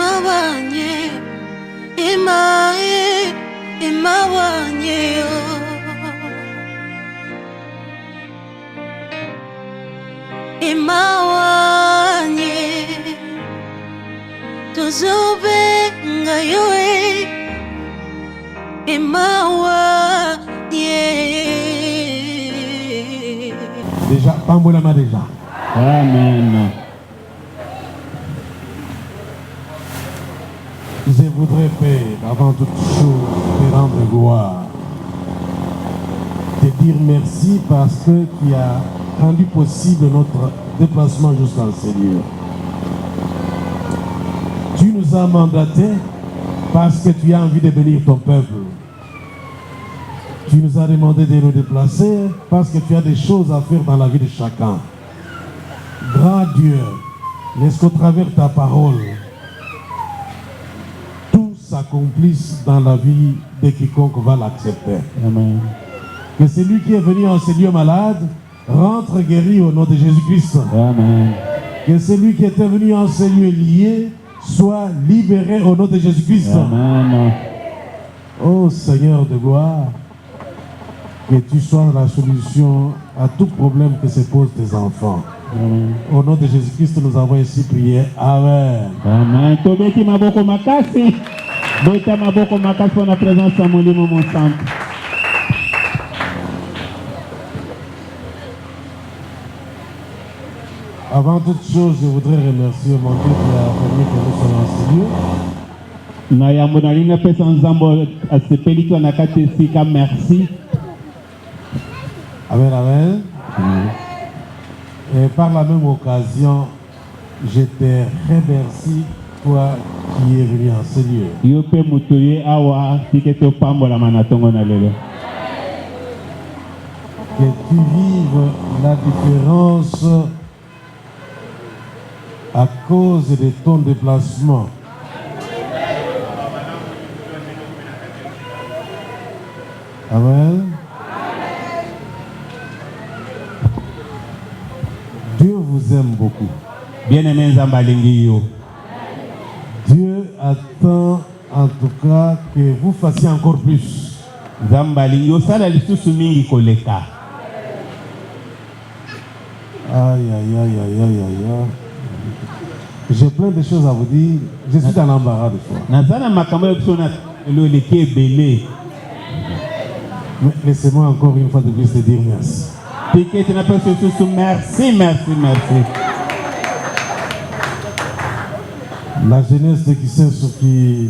Imawanye, Imawanye, Imawanye, Tuzube ngayoe, Imawanye. Déjà, Pambolama déjà. Amen. Je voudrais, Père, avant toute chose, te rendre gloire. Te dire merci parce que tu as rendu possible notre déplacement jusqu'à ce lieu. Tu nous as mandatés parce que tu as envie de bénir ton peuple. Tu nous as demandé de nous déplacer parce que tu as des choses à faire dans la vie de chacun. Grand Dieu, laisse qu'au travers de ta parole, tout s'accomplisse dans la vie de quiconque va l'accepter. Amen. Que celui qui est venu en ce lieu malade rentre guéri au nom de Jésus-Christ. Amen. Que celui qui était venu en ce lieu lié soit libéré au nom de Jésus-Christ. Amen. Oh Seigneur de gloire, que tu sois la solution à tout problème que se posent tes enfants. Amen. Au nom de Jésus-Christ, nous avons ainsi prié. Amen. Amen. Tobeti maboko makasi. Bota maboko makasi pour la présence de Molimo mon sang. Avant toute chose, je voudrais remercier mon Dieu qui a permis que nous soyons en ce lieu. Na yambo na lina pesa nzambo asepeli to na kati sika merci. Amen, amen. Et par la même occasion, je te remercie, toi qui es venu en ce lieu. Yo pe mutoye awa tiketo pambola manatongo na lelo. Que tu vives la différence à cause de ton déplacement. Amen. Dieu vous aime beaucoup. Bien-aimé nzamba lingi yo. Dieu attend en tout cas que vous fassiez encore plus. Nzamba lingi yo sala lisusu mingi koleka. Aïe, aïe, aïe, aïe, aïe, aïe. J'ai plein de choses à vous dire. Je suis dans l'embarras de foi. Nazana makambo biso na lo leki ebele. Mais laissez-moi encore une fois de plus te dire merci. Tiketo na pesa susu merci, merci, merci. La jeunesse de Kisenso qui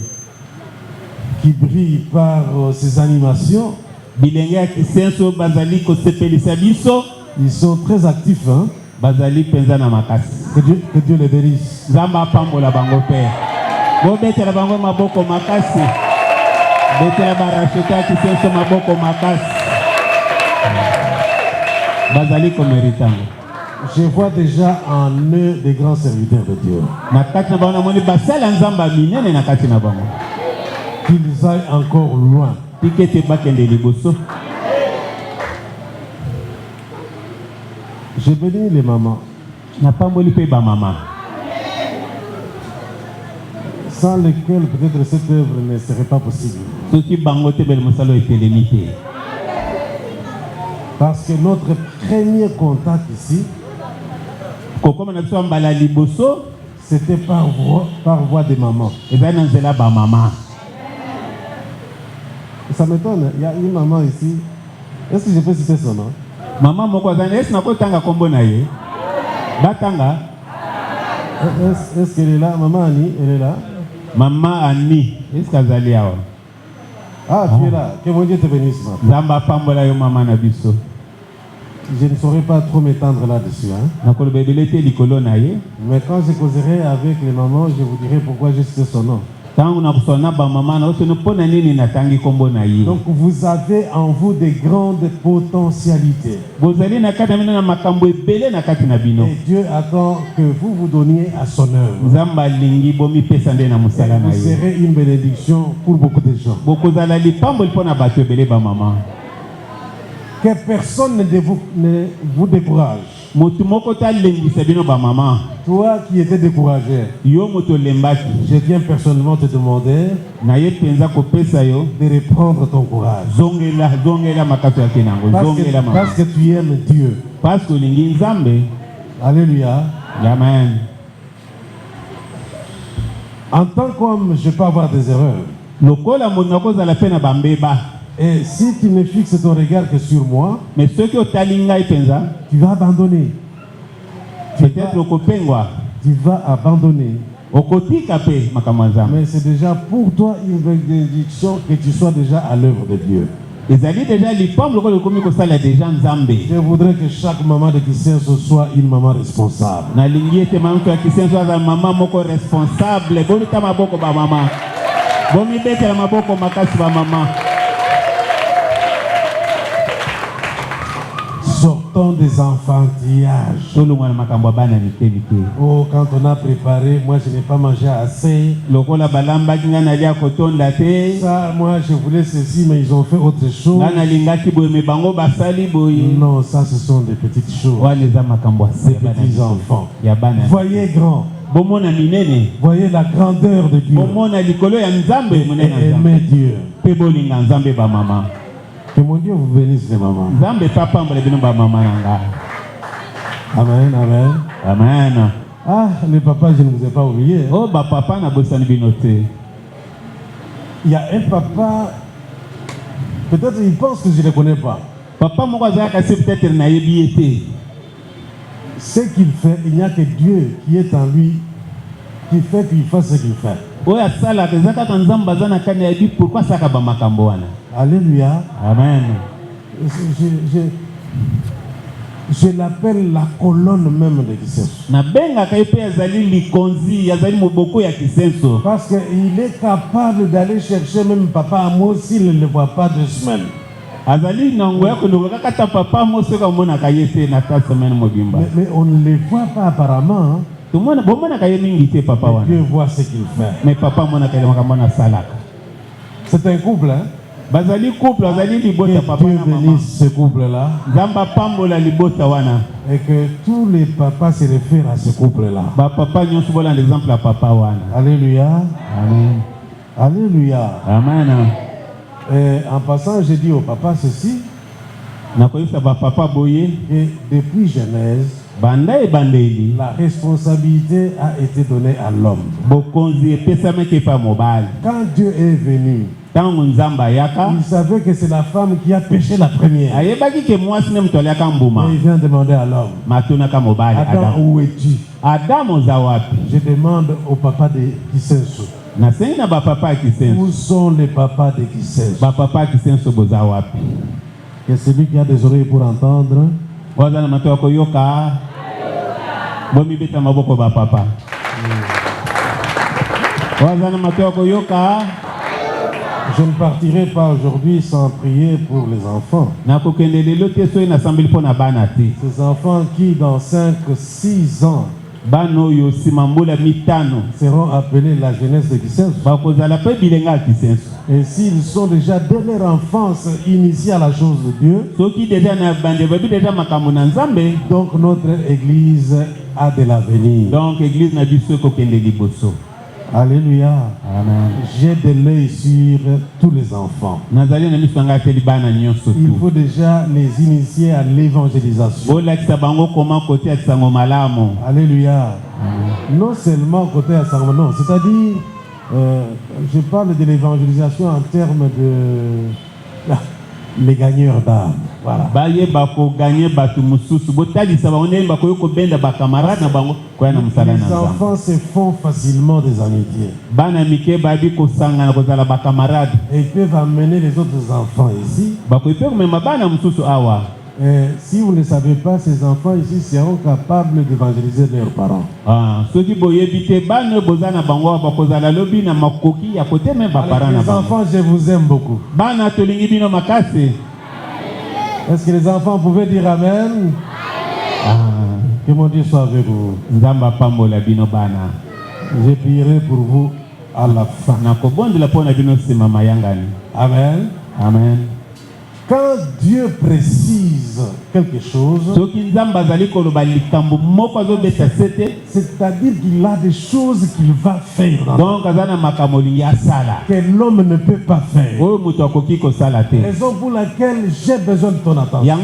brille par ses animations. Bilenga Kisenso bazali ko sepelisa biso. Ils sont très actifs, hein? Bazali penza na makasi. Que Dieu les bénisse. Zamba pambola bango pe. Bo betela bango maboko makasi. Betela baracheta Kisenso maboko makasi. Bazali ko meritango. Je vois déjà en eux des grands serviteurs de Dieu. Na kati na bango na moni basala nzamba minene na kati na bango. Qu'ils aillent encore loin. Tikete bakende liboso. Je bénis les mamans. Na pamboli pe ba mama. Sans lesquelles peut-être cette œuvre ne serait pas possible. Soki bango te bel mosalo etelemite. Parce que notre premier contact ici, Kokoma na biso mbala liboso, c'était par voie des mamans. et bien na nzela ba mama. Ça m'étonne, il y a une maman ici. Est-ce que je peux citer son nom? Maman moko azana esi na kotanga kombo na ye. Batanga. Est-ce qu'elle est là? Maman Annie, elle est là? Maman Annie, est-ce qu'azali awa? Ah, tu es là. Que mon Dieu te bénisse. Zamba pambola yo mama na biso. Je ne saurais pas trop m'étendre là-dessus. Hein? Na koloba ebele te likolo na ye. Mais quand je causerai avec les mamans, je vous dirai pourquoi j'ai cité son nom. Tangu na kusona ba mama na osono pona nini na tangi kombo na ye. Donc vous avez en vous des grandes potentialités. Bozali na kati na na makambo ebele na kati na bino. Et Dieu attend que vous vous donniez à son œuvre. Zamba lingi bomi pesa nde na musala na Vous ye. serez une bénédiction pour beaucoup de gens. Bokozala lipambo lipona bato ebele ba mama. Que personne ne vous décourage. Toi qui étais découragé, je viens personnellement te demander de reprendre ton courage. Parce que tu aimes Dieu. Alléluia. Amen. En tant qu'homme, je peux avoir des erreurs. Et si tu ne fixes ton regard que sur moi, tu vas abandonner. Tu vas abandonner. Mais c'est déjà pour toi une bénédiction que tu sois déjà à l'œuvre de Dieu. Je voudrais que chaque maman de Kisenso soit une maman responsable. Sortons des enfantillages. Oh, quand on a préparé, moi je n'ai pas mangé assez. Ça, moi je voulais ceci, mais ils ont fait autre chose. Non, ça ce sont des petites choses. Des petits enfants. Voyez grand. Voyez la grandeur de Dieu. Aimez Dieu. Que mon Dieu vous bénisse les mamans. Amen, amen. Amen. Ah, les papas, je ne vous ai pas oublié. Oh, papa n'a pas binoté. Il y a un papa, peut-être il pense que je ne le connais pas. Papa, moi, peut-être naïbiété. Ce qu'il fait, il n'y a que Dieu qui est en lui, qui fait qu'il fasse ce qu'il fait. Alléluia. Amen. Je l'appelle la colonne même de Kisenso. Parce qu'il est capable d'aller chercher même papa à moi s'il ne le voit pas 2 semaines. Mais on ne le voit pas apparemment. Dieu voit ce qu'il fait. C'est un couple, hein? Que Dieu bénisse ce couple-là. Et que tous les papas se réfèrent à ce couple-là. Alléluia. Amen. Alléluia. Amen. Et en passant, j'ai dit au papa ceci. Et depuis Genèse, la responsabilité a été donnée à l'homme. Quand Dieu est venu, il savait que c'est la femme qui a péché la première. Mais il vient demander à l'homme, Adam, où es-tu? Je demande au papa de Kisenso. Où sont les papas de Kisenso? Que celui qui a des oreilles pour entendre. Je ne partirai pas aujourd'hui sans prier pour les enfants. Ces enfants qui dans 5-6 ans seront appelés la jeunesse de Kisenso. Et s'ils sont déjà dès leur enfance initiés à la chose de Dieu, donc notre église a de l'avenir. Alléluia. Amen. J'ai de l'œil sur tous les enfants. Il faut déjà les initier à l'évangélisation. Alléluia. Non seulement côté à Sangoma, non, c'est-à-dire, je parle de l'évangélisation en termes de les gagneurs d'âme. Voilà. Les enfants se font facilement des amitiés. Et ils peuvent amener les autres enfants ici. Et si vous ne savez pas, ces enfants ici seront capables d'évangéliser leurs parents. Les enfants, je vous aime beaucoup. Est-ce que les enfants pouvaient dire Amen? Que mon Dieu soit avec vous. Je prierai pour vous à la fin. Amen. Amen. Amen. Quand Dieu Dieu précise quelque chose, c'est-à-dire qu'il a des choses qu'il va faire que l'homme ne peut pas faire. Raison pour laquelle j'ai besoin de ton attention.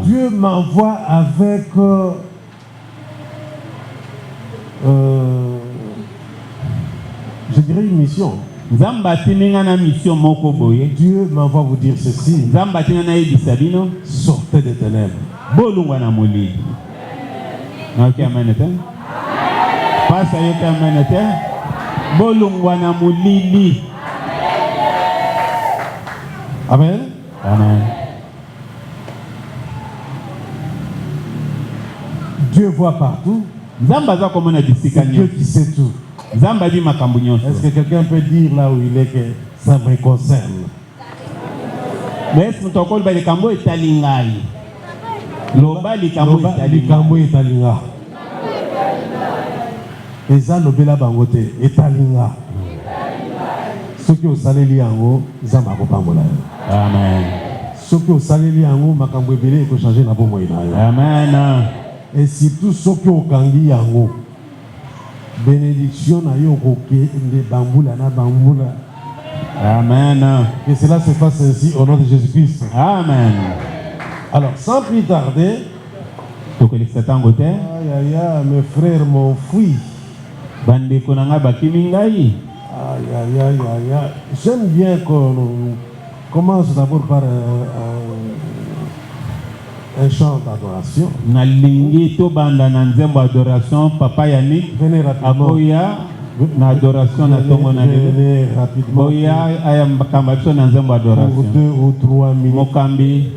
Dieu m'envoie avec je dirais une mission. Dieu m'envoie vous dire ceci. Sortez des ténèbres. Ok, amen. Passe à yete amen. Bolungwana mulili. Amen. Amen. Dieu voit partout. C'est Dieu qui sait tout. Est-ce que quelqu'un peut dire là où il est que ça me concerne? Mais est-ce que tu as dit que Kambo est talingai? Loba likambo est talinga. Et ça lobela bangote est talinga. Ce qui au saleli yango zamba ko pambola. Amen. Ce qui au saleli yango makambo ebele ko changer na bomo ina. Amen. Et surtout ce qui au kangi yango. Bénédiction na yo koke de bambula na bambula. Amen. Que cela se fasse ainsi au nom de Jésus-Christ. Amen. Alors, sans plus tarder, aïe aïe aïe, mes frères m'ont fui. Aïe aïe aïe aïe. J'aime bien qu'on commence d'abord par un chant d'adoration. Papa Yannick. Venez rapidement. Na adoration na tongo na venez rapidement. Pour 2 ou 3 minutes.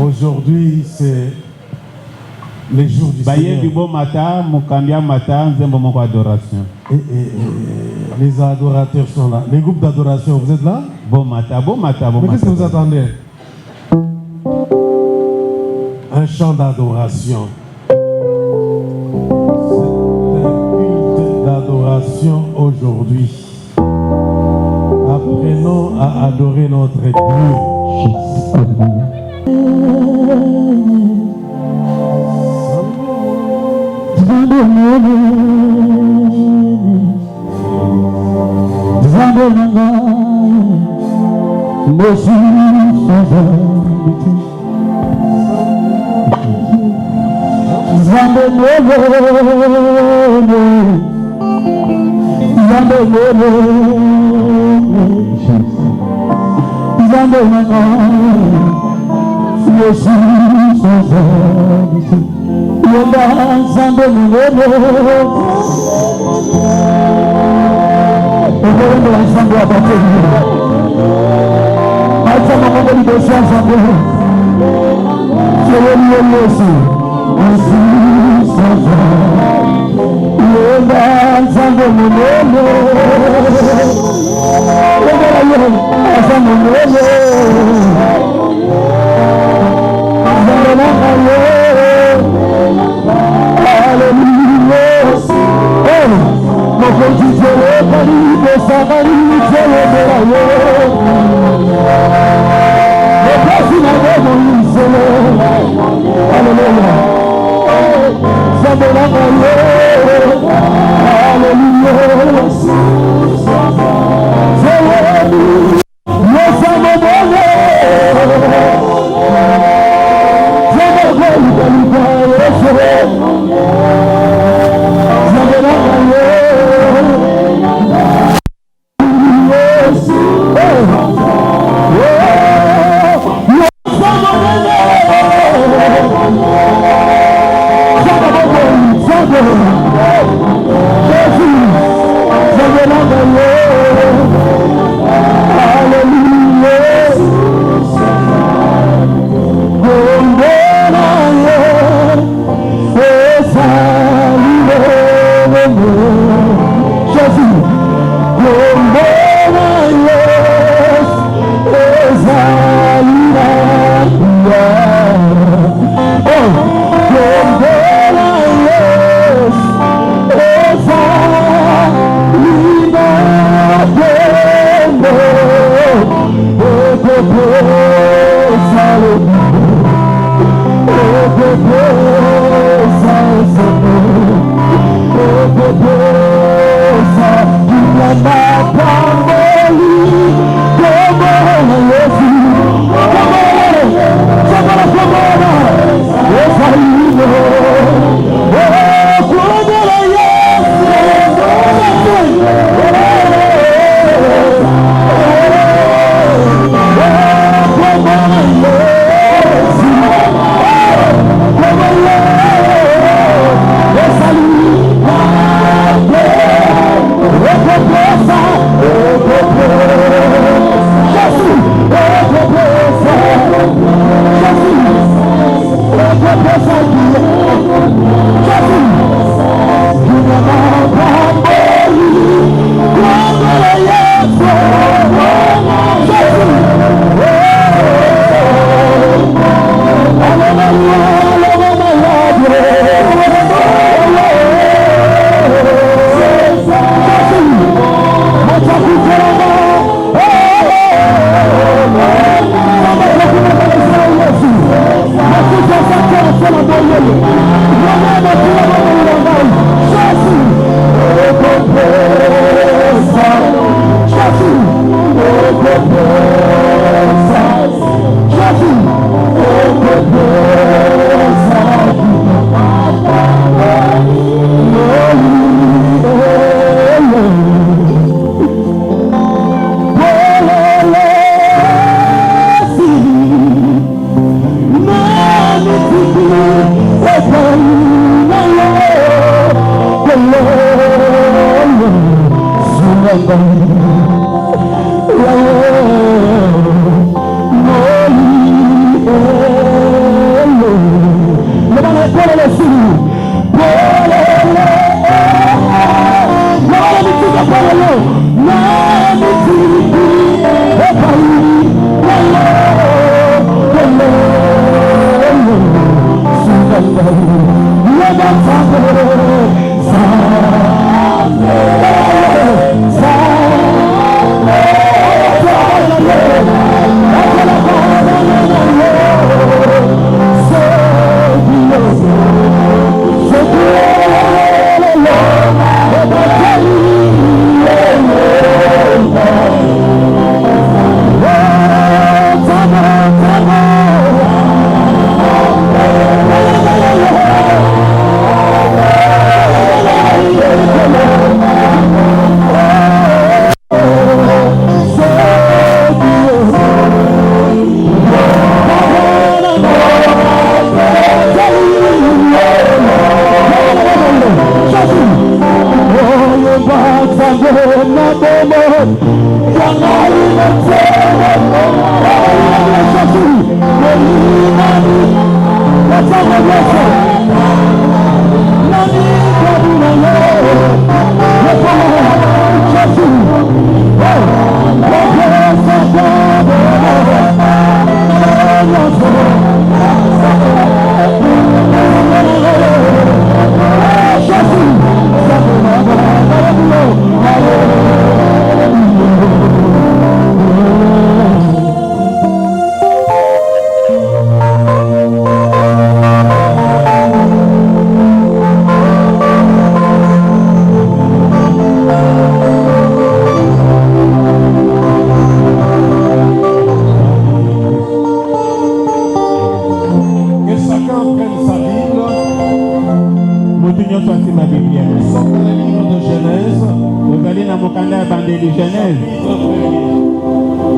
Aujourd'hui, c'est les jours du Seigneur. Et les adorateurs sont là. Les groupes d'adoration, vous êtes là? Mais qu'est-ce que vous attendez? Un chant d'adoration. D'adoration aujourd'hui. Apprenons à adorer notre Dieu. Oh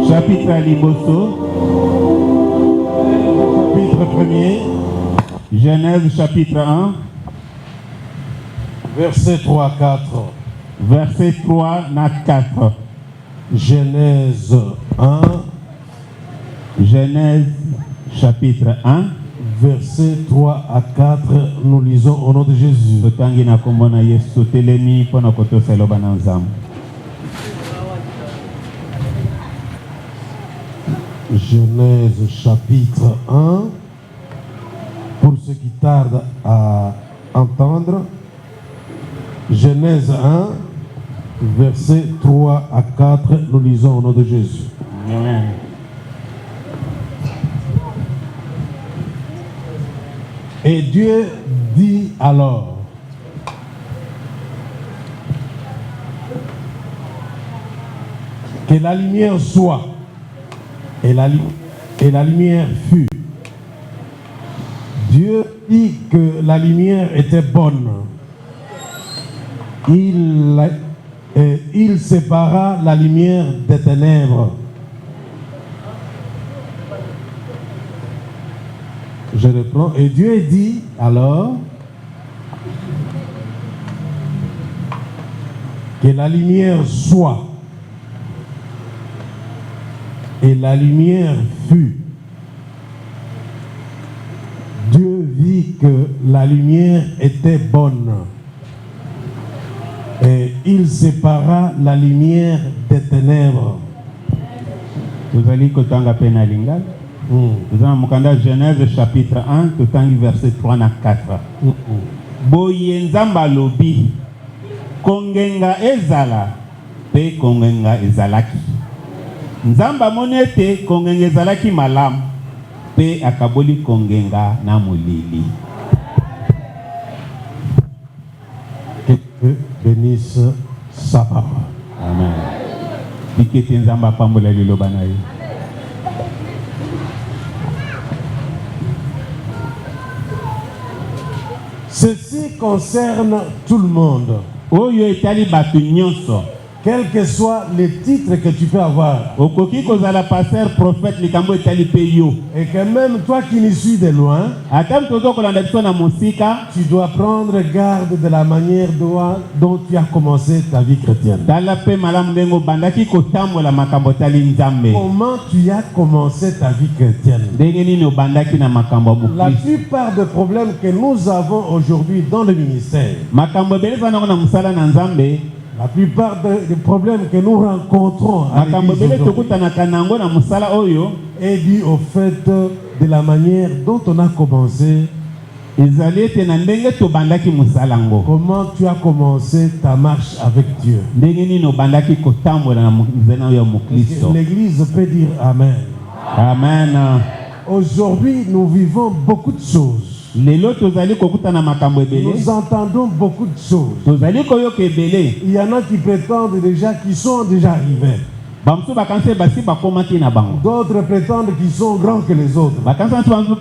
Chapitre Liboso. Chapitre 1er. Genèse chapitre 1. Verset 3 à 4. Verset 3 à 4. Genèse 1. Genèse chapitre 1. Verset 3 à 4, nous lisons au nom de Jésus. Genèse chapitre 1. Pour ceux qui tardent à entendre, Genèse 1, verset 3 à 4, nous lisons au nom de Jésus. Amen. Et Dieu dit alors, que la lumière soit, et la lumière fut. Dieu dit que la lumière était bonne. Il sépara la lumière des ténèbres. Je reprends. Et Dieu dit alors que la lumière soit. Et la lumière fut. Dieu vit que la lumière était bonne. Et il sépara la lumière des ténèbres. Vous allez kotanga penalinga. Nous allons à Genèse chapitre 1, tout verset 3 à 4. Boye nzamba lobi kongenga ezala pe kongenga ezalaki. Nzamba monete kongenga ezalaki malam pe akaboli kongenga na molili. Que Dieu bénisse sa parole. Amen. Pikete nzamba pambola liloba na ye. Ceci concerne tout le monde. Oyo etali batu nyonso. Quel que soit le titre que tu peux avoir. Okoki kozala pasteur, prophète, likambo etali pe yo. Et que même toi qui nous suis de loin, Atam tozo kolanda biso na musika, tu dois prendre garde de la manière dont tu as commencé ta vie chrétienne. tala pe malamu ndengo bandaki kotambola makambo tali nzambe. Comment tu as commencé ta vie chrétienne? Ndenge nini obandaki na makambo La mukristo. plupart des problèmes que nous avons aujourd'hui dans le ministère, Makambo beleza nango na musala na nzambe. la plupart des problèmes que nous rencontrons à Makambo l'église bele aujourd'hui tokutanaka nango na musala oyo est dû au fait de la manière dont on a commencé. ezali ete na ndenge tobandaki musala ngo. Comment tu as commencé ta marche avec Dieu. Ndenge nini obandaki kotambola na nzela ya mukristo. L'église peut dire Amen. Amen. Aujourd'hui, nous vivons beaucoup de choses. Lelo tozali kokutana makambo ebele. Nous entendons beaucoup de choses. Tozali koyoka ebele. Il y en a qui prétendent déjà qu'ils sont déjà arrivés. Bamusu bakanse basi bakomaki na bango. D'autres prétendent qu'ils sont grands que les autres. Bakanse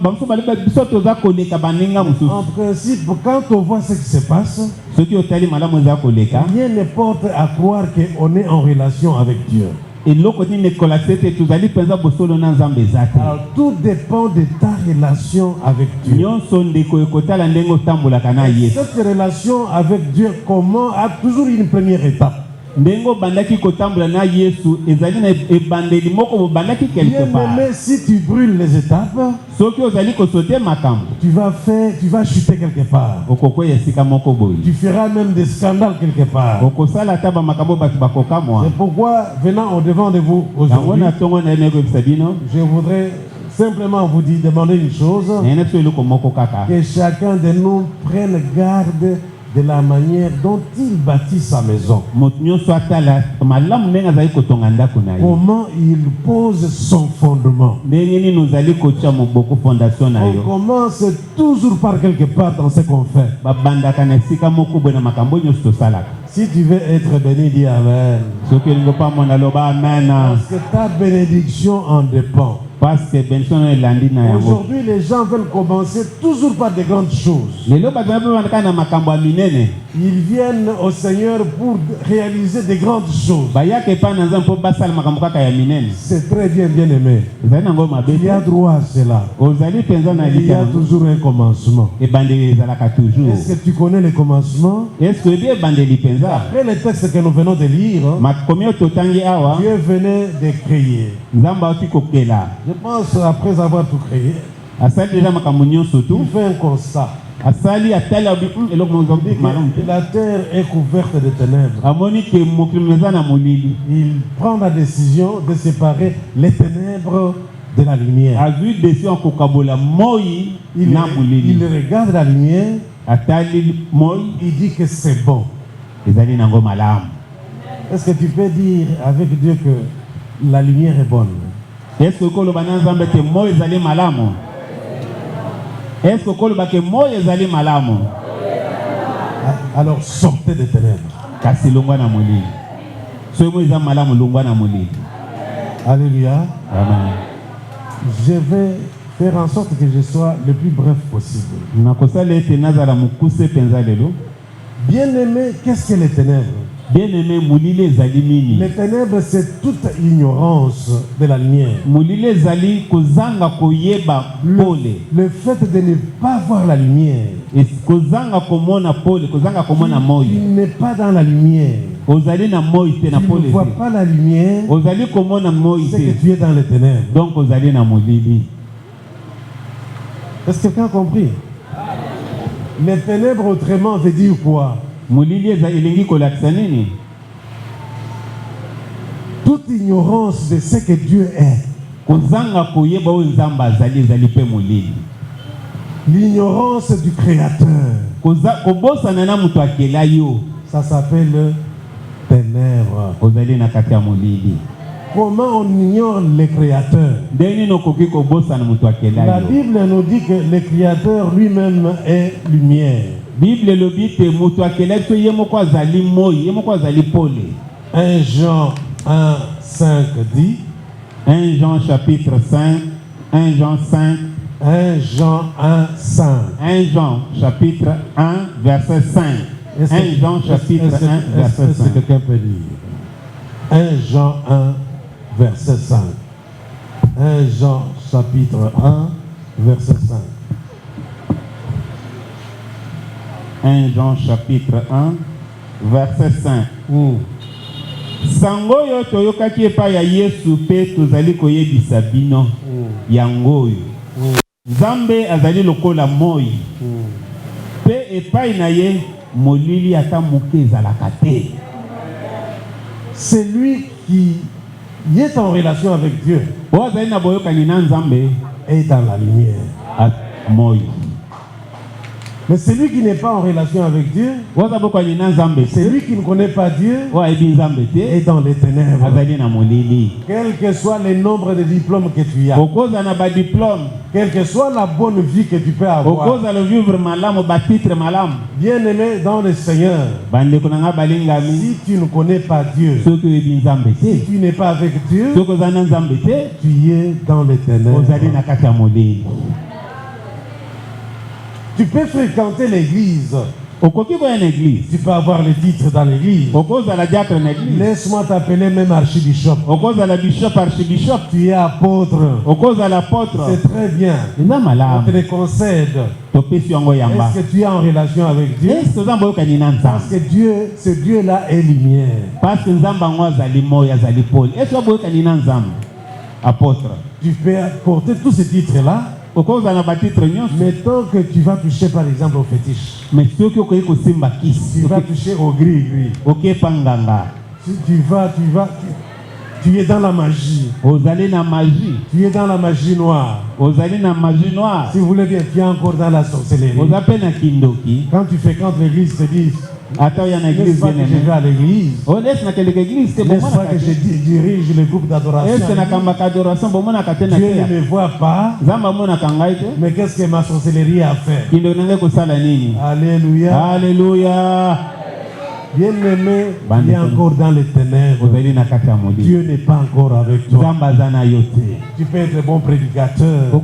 bamusu baliba biso toza koleka baninga mususu. En principe, quand on voit ce qui se passe, Soki otali malamu eza koleka. rien ne porte à croire qu'on est en relation avec Dieu. Eloko nini ekolakisa ete tozali mpenza bosolo na nzambe eza te. Alors, tout dépend de ta relation avec Dieu. Nyonso ndeko ekotala ndenge otambolaka na Yesu. Cette relation avec Dieu, comment, a toujours une première étape. Ndenge obandaki kotambola na Yesu ezali na ebandeli moko bobandaki quelque Bien part. aimé, si tu brûles les étapes, Soki ozali kosote makambo tu vas chuter quelque part. okokwea esika moko boye. Tu feras même des scandales quelque part. Okosala ata bamakambo bato bakokamwa. C'est pourquoi, venant au devant de vous Yango aujourd'hui, na tongo na ye koyebisa bino je voudrais simplement vous demander une chose, nayena biso eloko moko kaka. que chacun de nous prenne garde de la manière dont il bâtit sa maison. Moto nyonso atala malamu ndenge azali kotonga ndako na ye. Comment il pose son fondement. Ndenge nini ozali kotia moboko fondation na On yo. commence toujours par quelque part dans ce qu'on fait. Babandaka na esika moko boye na makambo nyonso tosalaka. Si tu veux être béni, dis Amen. Soki elingo pamona loba amen. Parce que ta bénédiction en dépend. Parce que benson elandi na yango. Aujourd'hui, les gens veulent commencer toujours par de grandes choses. Lelo bazali babandaka na makambo ya minene. Ils viennent au Seigneur pour réaliser de grandes choses. Bayaka epai na nzambe mpo basala makambo kaka ya minene. C'est très bien, bien aimé. Ezali nango mabe Il y a te. droit à cela. Ozali mpenza na Il y lika a yango. toujours un commencement. Ebandeli ezalaka toujours. Est-ce que tu connais le commencement? Est-ce que ebi ebandeli mpenza? Après le texte que nous venons de lire, makomi oyo totangi awa Dieu venait de créer. nzambe auti kokela. Je pense après avoir tout créé, Asali deja makambo nyonso tu. il fait un constat. Asali atali abi eloko Il dit mozobi malamu que te. la terre est couverte de ténèbres. Amoni ke mokili eza na molili. Il prend la décision de séparer les ténèbres de la lumière. Azwi décision kokabola moi na Il molili. regarde la lumière, Atali moi il dit que c'est bon. ezali nango malamu. Est-ce que tu peux dire avec Dieu que la lumière est bonne? Est-ce que koloba na nzambe te moi ezali malamu? Est-ce que kolobake moyo ezali malamu? Alors sortez des ténèbres. Kasi longwa na molili. So mo eza malamu longwa na molili. Alléluia. Amen. Je vais faire en sorte que je sois le plus bref possible. Nakosala ete nazala mukuse penza lelo. Bien-aimé, qu'est-ce que les ténèbres? Bien-aimé, molili ezali nini? Les ténèbres, c'est toute ignorance de la lumière. Molili ezali kozanga koyeba pole. Le fait de ne pas voir la lumière. Kozanga komona pole, kozanga komona moyo. Tu n'es pas dans la lumière. Ozali na moyo te na Tu pole. ne vois pas la lumière. Ozali komona moyo C'est te. que tu es dans les ténèbres. Donc ozali na molili. Est-ce que quelqu'un a compris? Les ténèbres autrement veut dire quoi? Molili elingi kolakisa nini? Toute ignorance de ce que Dieu est. Kozanga koyeba oyo nzambe azali ezali pe molili. L'ignorance du Créateur. Kobosana na mutu akela yo. Ça s'appelle ténèbres. Ozali na kati ya molili. Comment on ignore le Créateur? Ndeni nokoki kobosana mutu akela yo. La Bible nous dit que le Créateur lui-même est lumière. Bible lobi te mutu akela so ye moko azali moyi, ye moko azali pole. 1 Jean 1:5 dit. 1 Jean chapitre 5, 1 Jean 5. 1 Jean 1:5. 1 Jean chapitre 1 verset 5. 1 Jean chapitre 1 verset 5. Est-ce que quelqu'un peut lire? 1 Jean 1 verset 5. 1 Jean chapitre 1 verset 5. 1 Jean chapitre 1 verset 5. Sango yo toyokaki epai ya Yesu pe tozali koyebisa bino yango oyo. Nzambe azali lokola moi. Pe epai na ye molili ata moke ezalaka te. C'est lui qui est en relation avec Dieu Ozali na boyokani na Nzambe est dans la lumière. Moi. Mais celui qui n'est pas en relation avec Dieu, celui qui ne connaît pas Dieu, est dans les ténèbres. Quel que soit le nombre de diplômes que tu as, quelle que soit la bonne vie que tu peux avoir, bien aimé dans le Seigneur, si tu ne connais pas Dieu, si tu n'es pas avec Dieu, tu es dans les ténèbres. Tu peux fréquenter l'église. Tu peux avoir les titres dans l'église. Laisse-moi t'appeler même archibishop. Tu es apôtre. C'est très bien. On te le concède. Est-ce que tu es en relation avec Dieu? Parce que Dieu, ce Dieu-là est lumière. Tu peux porter tous ces titres-là. Mais tant que tu vas toucher par exemple au fétiche, tu vas toucher au gris. Tu es dans la magie. Tu es dans la magie noire. Si vous voulez bien, tu es encore dans la sorcellerie. Quand tu fréquentes l'église, tu te dis, n'est-ce pas que je vais à l'église? N'est-ce pas que je dirige le groupe d'adoration? Dieu ne me voit pas. Mais qu'est-ce que ma sorcellerie a fait? Alléluia. Alléluia. Bien-aimé, il est encore dans les ténèbres. Dieu n'est pas encore avec toi. Tu peux être bon prédicateur,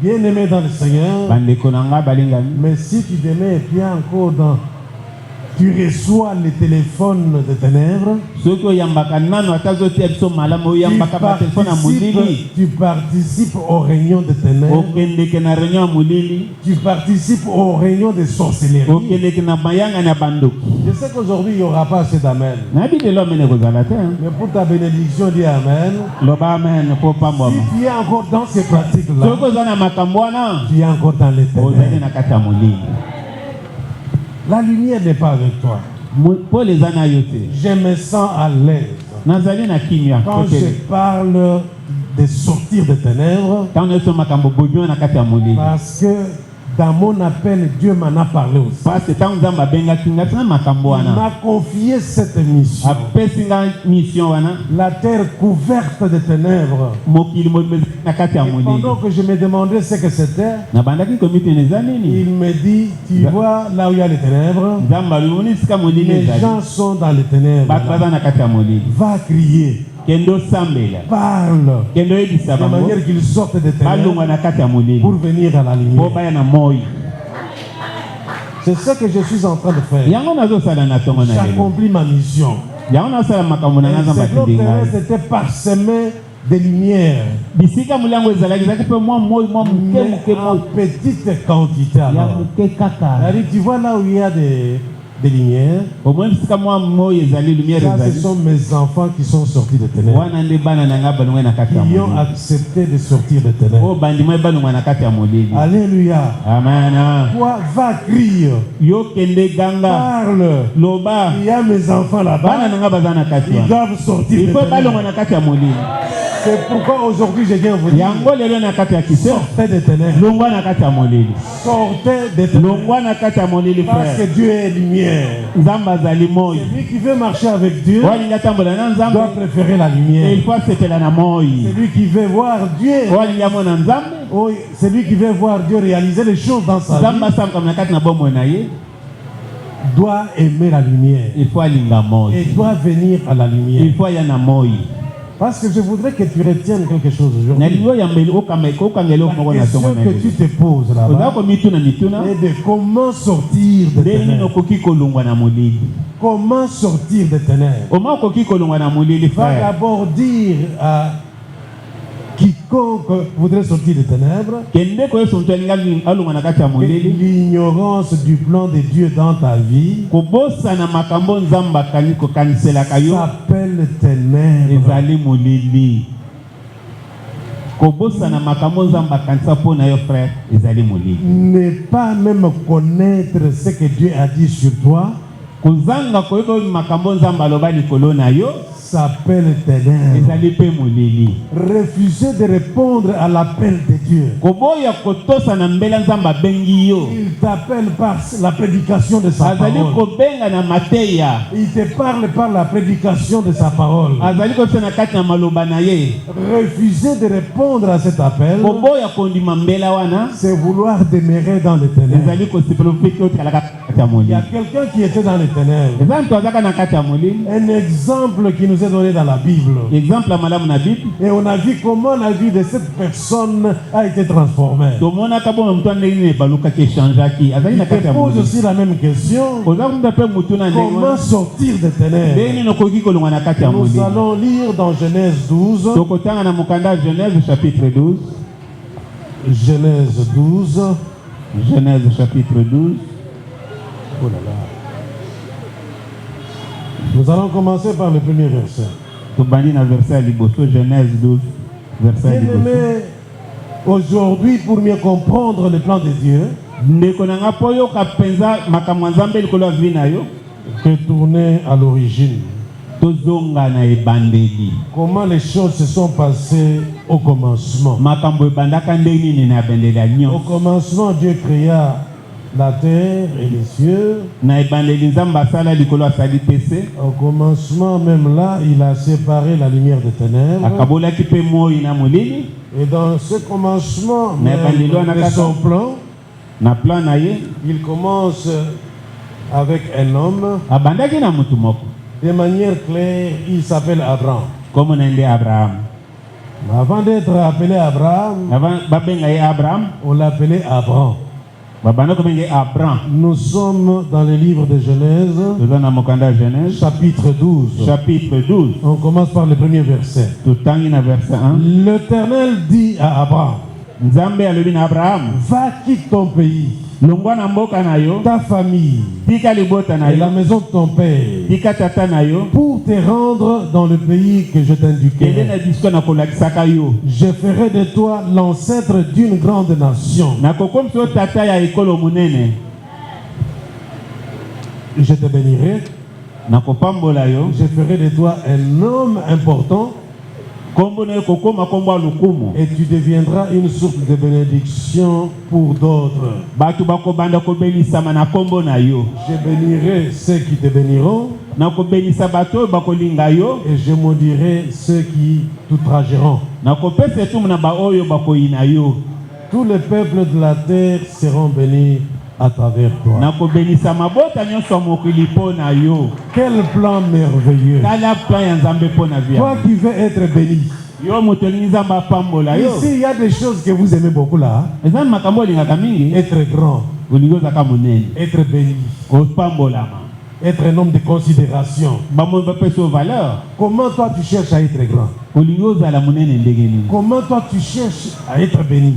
bien-aimé dans le Seigneur. Mais si tu demeures bien encore dans... Tu reçois les téléphones de ténèbres. Tu participes aux réunions de ténèbres. Tu participes aux réunions de sorcellerie. Je sais qu'aujourd'hui il n'y aura pas assez d'amen. Mais pour ta bénédiction, dis amen. Si tu es encore dans ces pratiques-là, tu es encore dans les ténèbres. La lumière n'est pas avec toi. Je me sens à l'aise. Quand je parle de sortir des ténèbres, parce que Dans mon appel, Dieu m'en a parlé aussi. Parce que tant Nzamba benga kinga tina makambo Il wana. m'a confié cette mission. Apesinga mission wana. La terre couverte de ténèbres. Mokili mo na kati ya Et molili. pendant que je me demandais ce que c'était, Na bandaki komite nezani ni. il me dit, tu vois là où il y a les ténèbres, Nzamba lumuni sika molili les ezali. gens sont dans les ténèbres. Bato baza na kati ya molili. Va crier, Kendo sambela. parle, Kendo yebisa de bango. manière qu'ils sortent des Balongwa ténèbres na kati ya molili. pour venir à la Po lumière. baya na moi. C'est ce que je suis en train de faire. Yango nazo sala na tongo na lelo. J'accomplis ma mission. Yango na sala makambo na Et nzamba ces globe tidinga. terrestre était parsemé de lumière, Bisika mulango ezalaki zaki pe mwa moi mwa muke mais muke en moi. petite quantité. Ya Alors, muke kaka. c'est-à-dire, tu vois là où il y a des lumières, Au moins bisika mwa moi ezali lumière ça ce ezali. sont mes enfants qui sont sortis de ténèbres, Wana nde bana na nga balongwa na kati ya qui ont molili. accepté de sortir de O ténèbres. bandima balongwa na kati ya molili. Alléluia. Amen. Toi, va crier, Yo kende ganga. parle. Loba. Il y a mes enfants Bana là-bas, na nga baza na kati ils wana. doivent sortir de Il faut balongwa ténèbres. na kati ya molili. C'est pourquoi aujourd'hui je viens vous dire, Yango lelo na kati ya kiseo. sortez de ténèbres, Longwa na kati ya molili. sortez de ténèbres, Longwa na kati ya molili parce que frère. Dieu est lumière. Nzamba azali moi. Celui qui veut marcher avec Dieu Walinga tambola na doit nzambe. préférer la Et lumière. il faut sepela na moi. Celui qui veut voir Dieu, Walinga mona nzambe. oh, celui qui veut voir Dieu réaliser les choses dans sa Nzambe vie, asam na kati na bomoi na ye. doit aimer la lumière Il faut alinga moi. et doit venir à la Il lumière. faut ya na moi. Parce que je voudrais que tu retiennes quelque chose Na aujourd'hui. lingo ya mbeli okangelo La moko na question tongo na que yo. tu te poses Oza là-bas ko mituna mituna. est de comment sortir de Ndeni ténèbres. nokoki kolongwa na molili. Comment sortir de ténèbres? Oma okoki kolongwa na molili Va frère. d'abord dire à quiconque voudrait sortir des ténèbres Kende ko yeso ntwalinga alongwa na kati ya que molili. l'ignorance du plan de Dieu dans ta vie Kobosa na makambo nzamba kani ko kaniselaka yo. s'appelle ténèbres. Ezali molili. Kobosa na makambo nzamba kanisa po na yo frère. Ezali molili. Ne pas même connaître ce que Dieu a dit sur toi Kozanga koyeba makambo nzamba aloba likolo na yo. s'appelle ténèbres. Ezali pe molili. Refuser de répondre à l'appel de Dieu. Koboya kotosa na mbela nzamba bengi yo. Il t'appelle par la prédication de sa Azali parole. kobenga na mateya. Il te parle par la prédication de sa parole. Azali kosa na kati na maloba na ye. Refuser de répondre à cet appel, Koboya kondima mbela wana. c'est vouloir demeurer dans les ténèbres. Ezali kosipelo fiki otikalaka kati ya Il y molili. a quelqu'un qui était dans les ténèbres. Eza nto azaka na kati ya molili. Un exemple qui nous est donné dans la Bible. Exemple ya malamu na Bible. Et on a vu comment la vie de cette personne a été transformée. Tomonaka bona mutu ndenge ebalukaki echangeaki. Azali Il na te kati ya pose molili. aussi la même question. Oza kunda pe mutu na ndenge Comment wana. sortir des ténèbres? Ndenge nokoki kolongwa na kati ya Nous molili. allons lire dans Genèse 12. Tokotanga na mokanda Genèse chapitre 12. Genèse 12. Genèse chapitre 12. Oh là là. Nous allons commencer par le premier verset. Tobandi na verset ya liboso Genèse 12 verset ya liboso. Bien-aimé, aujourd'hui, pour mieux comprendre le plan de Dieu, Ndeko na nga po yoka penza makambo ya Nzambe likolo ya vi na yo. retourner à l'origine. Tozonga na ebandeli. Comment les choses se sont passées au commencement. Makambo ebandaka ndenge nini na ebandeli ya Au nyonso. commencement, Dieu créa la terre et les cieux. Na ebandeli Nzambe asala likolo asali pese. Au commencement, même là, il a séparé la lumière des ténèbres. Akabolaki pe moi na molili. Et dans ce commencement Mais même Bandelo de anakata. son plan, Na plan na ye. il commence avec un homme. Abandaki na mutu moko. De manière claire, il s'appelle Abraham. Komo na nde Abraham. Avant d'être appelé Abraham, Avant babenga ye Abraham. on l'appelait Abraham. Babanda kobenga ye Abraham. Nous sommes dans le livre de Genèse, Toza na mokanda Genèse. chapitre 12. Chapitre 12. On commence par le premier verset. Totangi na verset 1. L'Éternel dit à Abraham, Nzambe alobi na Abraham. va quitte ton pays, Longwa na mboka na yo. ta famille Tika libota na et la yo. maison de ton père, Tika tata na yo. pour te rendre dans le pays que je Kende t'indiquerai. na disco na kolakisaka yo. Je ferai de toi l'ancêtre d'une grande nation. Na kokomi so tata ya ekolo munene. Je te bénirai. Na kopambola yo. Je ferai de toi un homme important. Et tu deviendras une source de bénédiction pour d'autres. Je bénirai ceux qui te béniront. Et je maudirai ceux qui t'outrageront. Tous les peuples de la terre seront bénis à travers toi. Quel plan merveilleux. Toi qui veux être béni. Ici, il y a des choses que vous aimez beaucoup là. Être grand. Être béni. Être un homme de considération. Comment toi tu cherches à être grand? Comment toi tu cherches à être béni?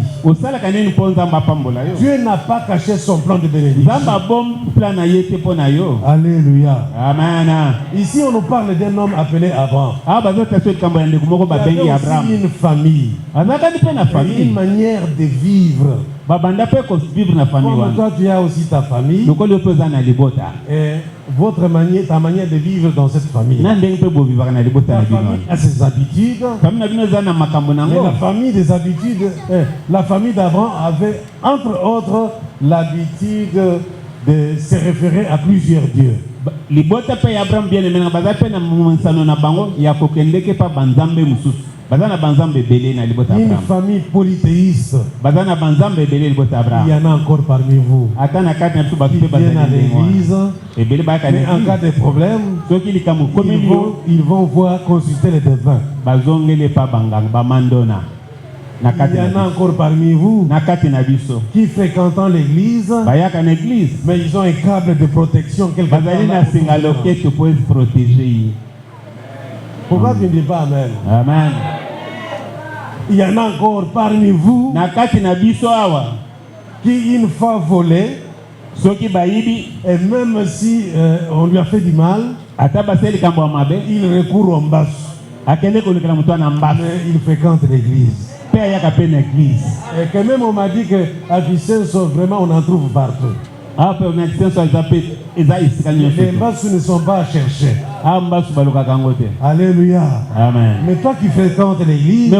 Dieu n'a pas caché son plan de bénédiction. Alléluia. Amen. Ici on nous parle d'un homme appelé Abraham. Il avait aussi une famille. Et une manière de vivre. Comme toi tu as aussi ta famille. Et votre manière, ta manière de vivre dans cette famille. Ta famille a ses habitudes. Mais la famille des habitudes, la famille d'Abraham avait entre autres l'habitude de se référer à plusieurs dieux. Une famille polythéiste. Il y en a encore parmi vous. Ils viennent à l'église, mais en cas de problème, ils vont voir consulter les devins. Il y en a encore parmi vous qui fréquentent l'église, mais ils ont un câble de protection quelque part. Pourquoi tu ne dis pas Amen? Amen. Il y en a encore parmi vous qui une fois volé, et même si on lui a fait du mal, il recourt en bas. Mais il fréquente l'église. Et quand même on m'a dit qu'à Vicence, vraiment on en trouve partout. Les masses ne sont pas à chercher. Alléluia. Amen. Mais toi qui fréquentes l'église,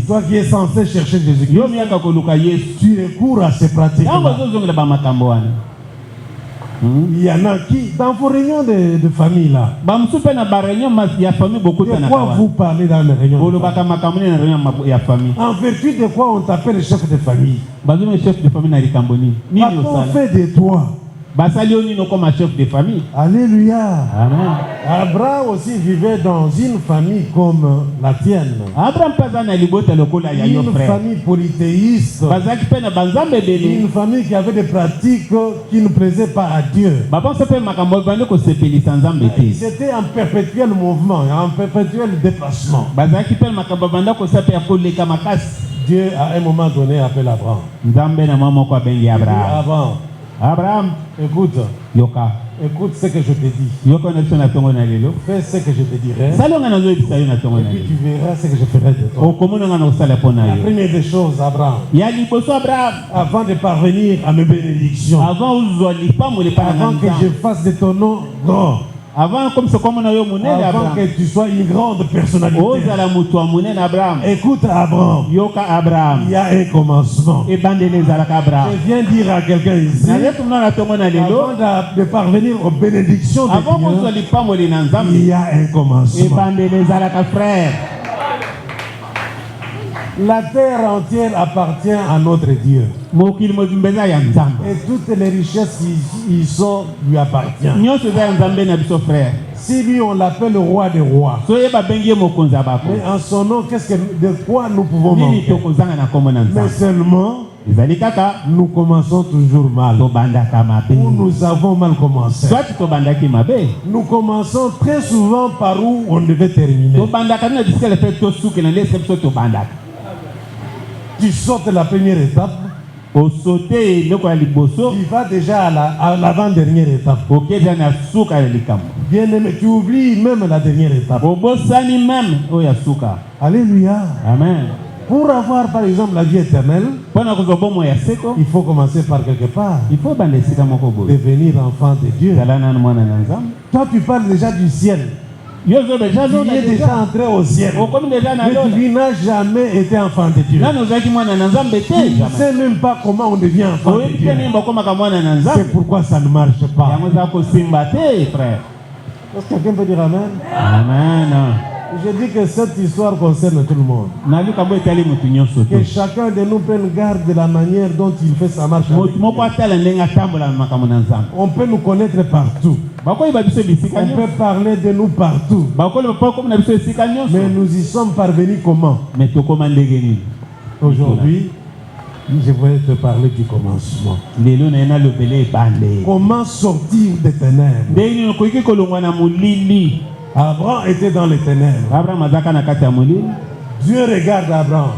toi qui es censé chercher Jésus-Christ, tu recours à ces pratiques-là. Il y en a qui, dans vos réunions de famille là, de quoi vous parlez dans les réunions de famille? En vertu de quoi on t'appelle le chef de famille? Qu'as-t-on fait de toi? Comme un chef de famille. Alléluia. Amen. Abraham aussi vivait dans une famille comme la tienne. Une famille polythéiste. Une famille qui avait des pratiques qui ne plaisaient pas à Dieu. C'était un perpétuel mouvement, un perpétuel déplacement. Dieu à un moment donné appelle Abraham. Abraham, écoute. Écoute ce que je te dis. Fais ce que je te dirai. Et puis tu verras ce que je ferai de toi. La première des choses, Abraham, avant de parvenir à mes bénédictions, avant que je fasse de ton nom grand, avant que tu sois une grande personnalité, écoute Abraham, il y a un commencement. Je viens dire à quelqu'un ici, avant de parvenir aux bénédictions de Dieu, il y a un commencement. La terre entière appartient à notre Dieu. Et toutes les richesses qui sont lui appartiennent. Si lui on l'appelle le roi des rois, mais en son nom, de quoi nous pouvons manquer? Mais seulement, nous commençons toujours mal. Ou nous avons mal commencé. Nous commençons très souvent par où on devait terminer. Tu sautes la première étape, tu vas déjà à l'avant-dernière étape. Bien aimé, tu oublies même la dernière étape. Alléluia. Amen. Pour avoir par exemple la vie éternelle, il faut commencer par quelque part. Devenir enfant de Dieu. Toi tu parles déjà du ciel. Tu es déjà entré au ciel. Mais tu n'as jamais été enfant de Dieu. Tu ne sais même pas comment on devient enfant de Dieu. C'est pourquoi ça ne marche pas. Est-ce que quelqu'un peut dire Amen? Amen. Je dis que cette histoire concerne tout le monde. Que chacun de nous prenne garde de la manière dont il fait sa marche. On peut nous connaître partout. On peut parler de nous partout. Mais nous y sommes parvenus comment? Aujourd'hui, je vais te parler du commencement. Comment sortir des ténèbres? Abraham était dans les ténèbres. Dieu regarde Abraham.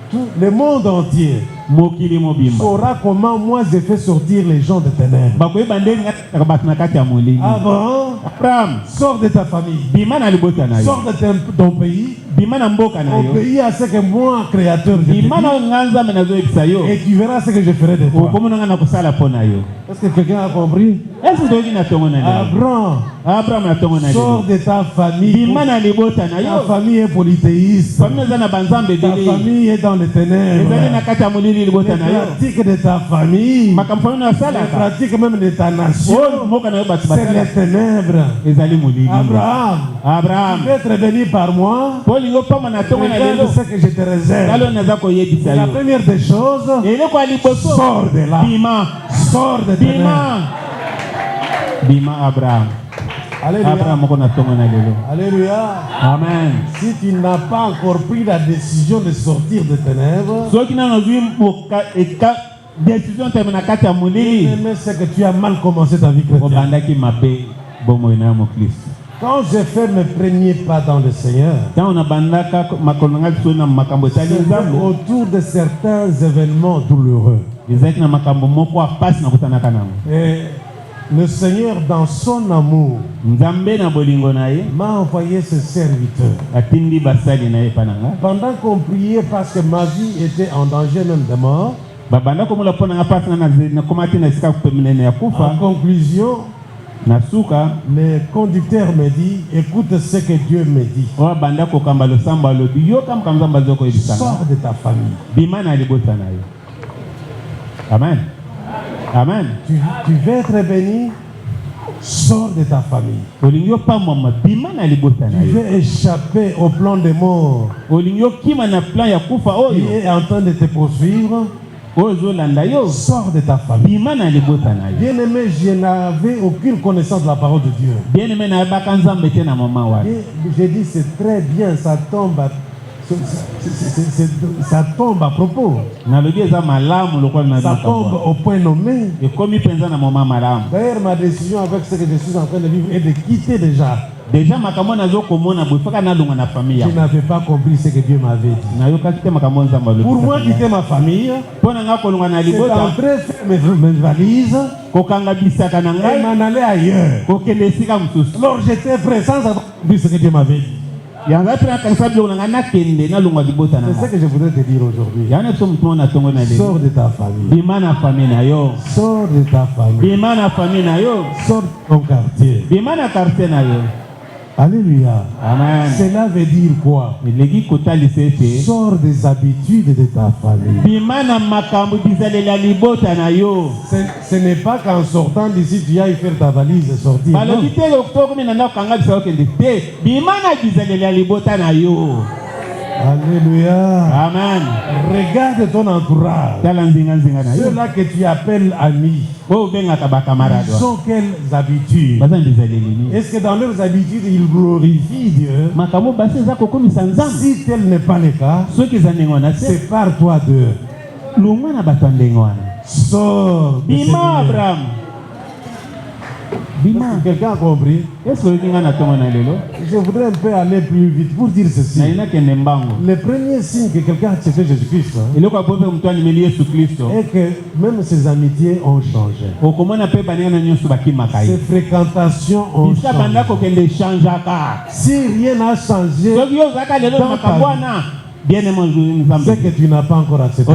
Tout le monde entier saura comment moi j'ai fait sortir les gens des ténèbres. Abraham, sors de ta famille. Sors de ton pays. Au pays à ce que moi, créateur, je te dis. Et tu verras ce que je ferai de toi. Est-ce que quelqu'un a compris? Abraham, sors de ta famille. Ta famille est polythéiste. Ta famille est dans les ténèbres. Les pratiques de ta famille, les pratiques même de ta nation, c'est les ténèbres. Abraham, tu veux être béni par moi. Regarde ce que je te réserve. La première des choses, sors de là. Sors de ténèbres. Abraham. Alléluia. Amen. Si tu n'as pas encore pris la décision de sortir des ténèbres, c'est que tu as mal commencé ta vie chrétienne. Quand j'ai fait mes premiers pas dans le Seigneur, c'est autour de certains événements douloureux. Et le Seigneur, dans son amour, m'a envoyé ce serviteur. Pendant qu'on priait parce que ma vie était en danger même de mort, en conclusion, le conducteur me dit, écoute ce que Dieu me dit. Sors de ta famille. Amen. Amen. Tu veux être béni, sors de ta famille. Tu veux échapper au plan de mort qui est en train de te poursuivre. Sors de ta famille. Bien-aimé, je n'avais aucune connaissance de la parole de Dieu. J'ai dit c'est très bien, ça tombe à propos. Ça tombe au point nommé. D'ailleurs, ma décision avec ce que je suis en train de vivre est de quitter déjà. Je n'avais pas compris ce que Dieu m'avait dit. Pour moi, quitter ma famille, c'est entrer faire mes valises et m'en aller ailleurs. Alors j'étais prêt sans avoir compris ce que Dieu m'avait dit. C'est ce que je voudrais te dire aujourd'hui. Sors de ta famille. Sors de ta famille. Sors de ton quartier. Alléluia. Amen. Cela veut dire quoi? Sors des habitudes de ta famille. Ce n'est pas qu'en sortant d'ici tu ailles faire ta valise et sortir. Alléluia. Amen. Regarde ton entourage. Ceux-là que tu appelles amis. Ils ont quelles habitudes? Est-ce que dans leurs habitudes ils glorifient Dieu? Si tel n'est pas le cas, sépare-toi d'eux. Sors. Quelqu'un a compris? Je voudrais un peu aller plus vite pour dire ceci. Le premier signe que quelqu'un a accepté Jésus-Christ est que même ses amitiés ont changé. Ses fréquentations ont changé. Si rien n'a changé dans ta vie, c'est que tu n'as pas encore accepté.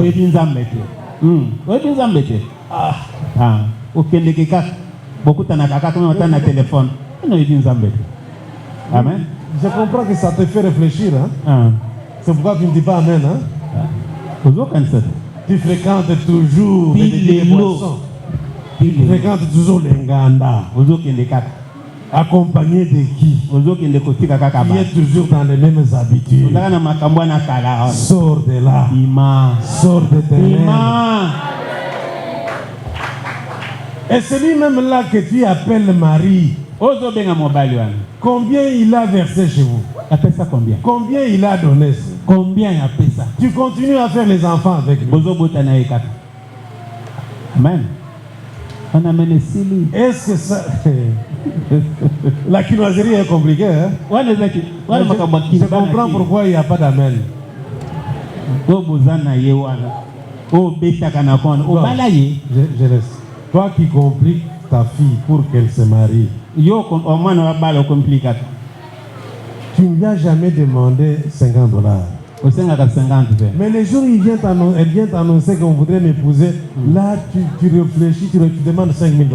Non, il dit Nzambe. Amen. Je comprends que ça te fait réfléchir. Hein? C'est pourquoi tu ne dis pas Amen. Hein? Tu fréquentes toujours les boissons. Tu fréquentes toujours les nganda. Accompagné de qui? Qui est toujours dans les mêmes habitudes. Sors de là. Sors de tes mains. Et celui-même là que tu appelles Marie, combien il a versé chez vous? Combien? Combien il a donné? Combien il a payé ça? Tu continues à faire les enfants avec lui. Amen. On amène Sili. Est-ce que ça... La quinoiserie est compliquée, hein? Je comprends pourquoi il n'y a pas d'amen. Je laisse. Toi qui compliques ta fille pour qu'elle se marie, tu ne lui as jamais demandé $50. Mais les jours où elle vient t'annoncer qu'on voudrait m'épouser, là tu réfléchis, tu demandes $5 000.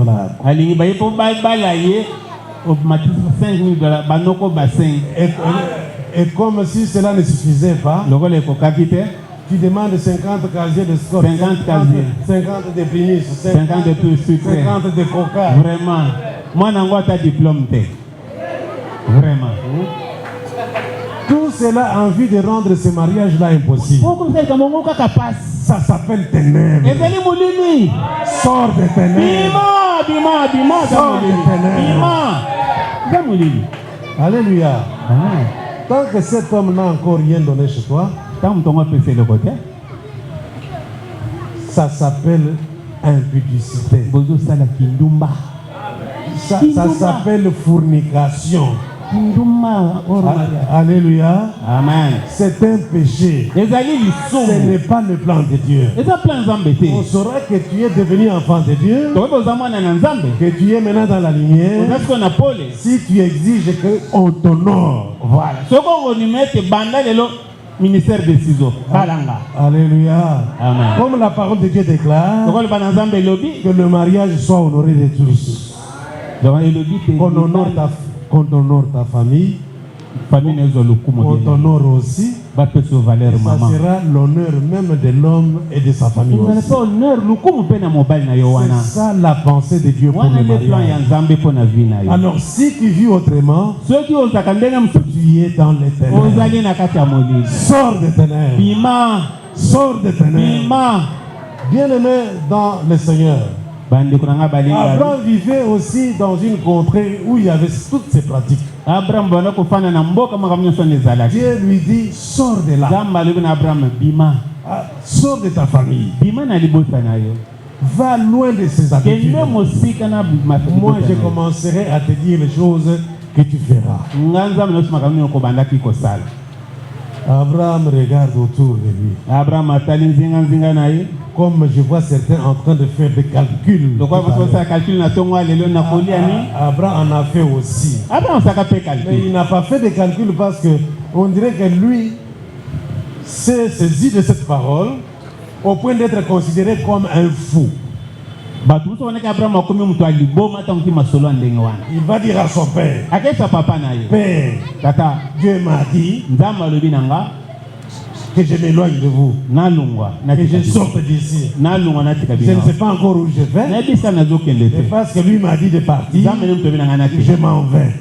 Et comme si cela ne suffisait pas, tu demandes 50 casiers de scotch, 50 de pénis, 50 de plus sucré, 50 de coca. Vraiment. Moi, je n'ai diplôme. Vraiment. Tout cela a envie de rendre ce mariage-là impossible. Ça s'appelle ténèbres. Sors de ténèbres. Sors de ténèbres. Alléluia. Tant que cet homme n'a encore rien donné chez toi, ça s'appelle impudicité. Ça s'appelle fornication. Alléluia. Amen. C'est un péché. Ce n'est pas le plan de Dieu. On saura que tu es devenu enfant de Dieu, que tu es maintenant dans la lumière, si tu exiges qu'on t'honore. Voilà. Ministère des ciseaux. Alléluia. Amen. Comme la parole de Dieu déclare que le mariage soit honoré de tous. Qu'on honore ta famille, on t'honore aussi. Ça sera l'honneur même de l'homme et de sa famille aussi. C'est ça la pensée de Dieu pour le mariage. Alors si tu vis autrement, tu es dans les ténèbres. Sors de ténèbres. Sors de ténèbres. Bien-aimé dans le Seigneur, Abraham vivait aussi dans une contrée où il y avait toutes ces pratiques. Dieu lui dit, sors de là. Sors de ta famille. Va loin de ces habitudes. Moi, je commencerai à te dire les choses que tu feras. Abraham regarde autour de lui. Comme je vois certains en train de faire des calculs. Abraham en a fait aussi. Mais il n'a pas fait de calculs parce qu'on dirait que lui s'est saisi de cette parole au point d'être considéré comme un fou. Il va dire à son père, Père, Dieu m'a dit que je m'éloigne de vous, que je sorte d'ici. Je ne sais pas encore où je vais, mais parce que lui m'a dit de partir, je m'en vais.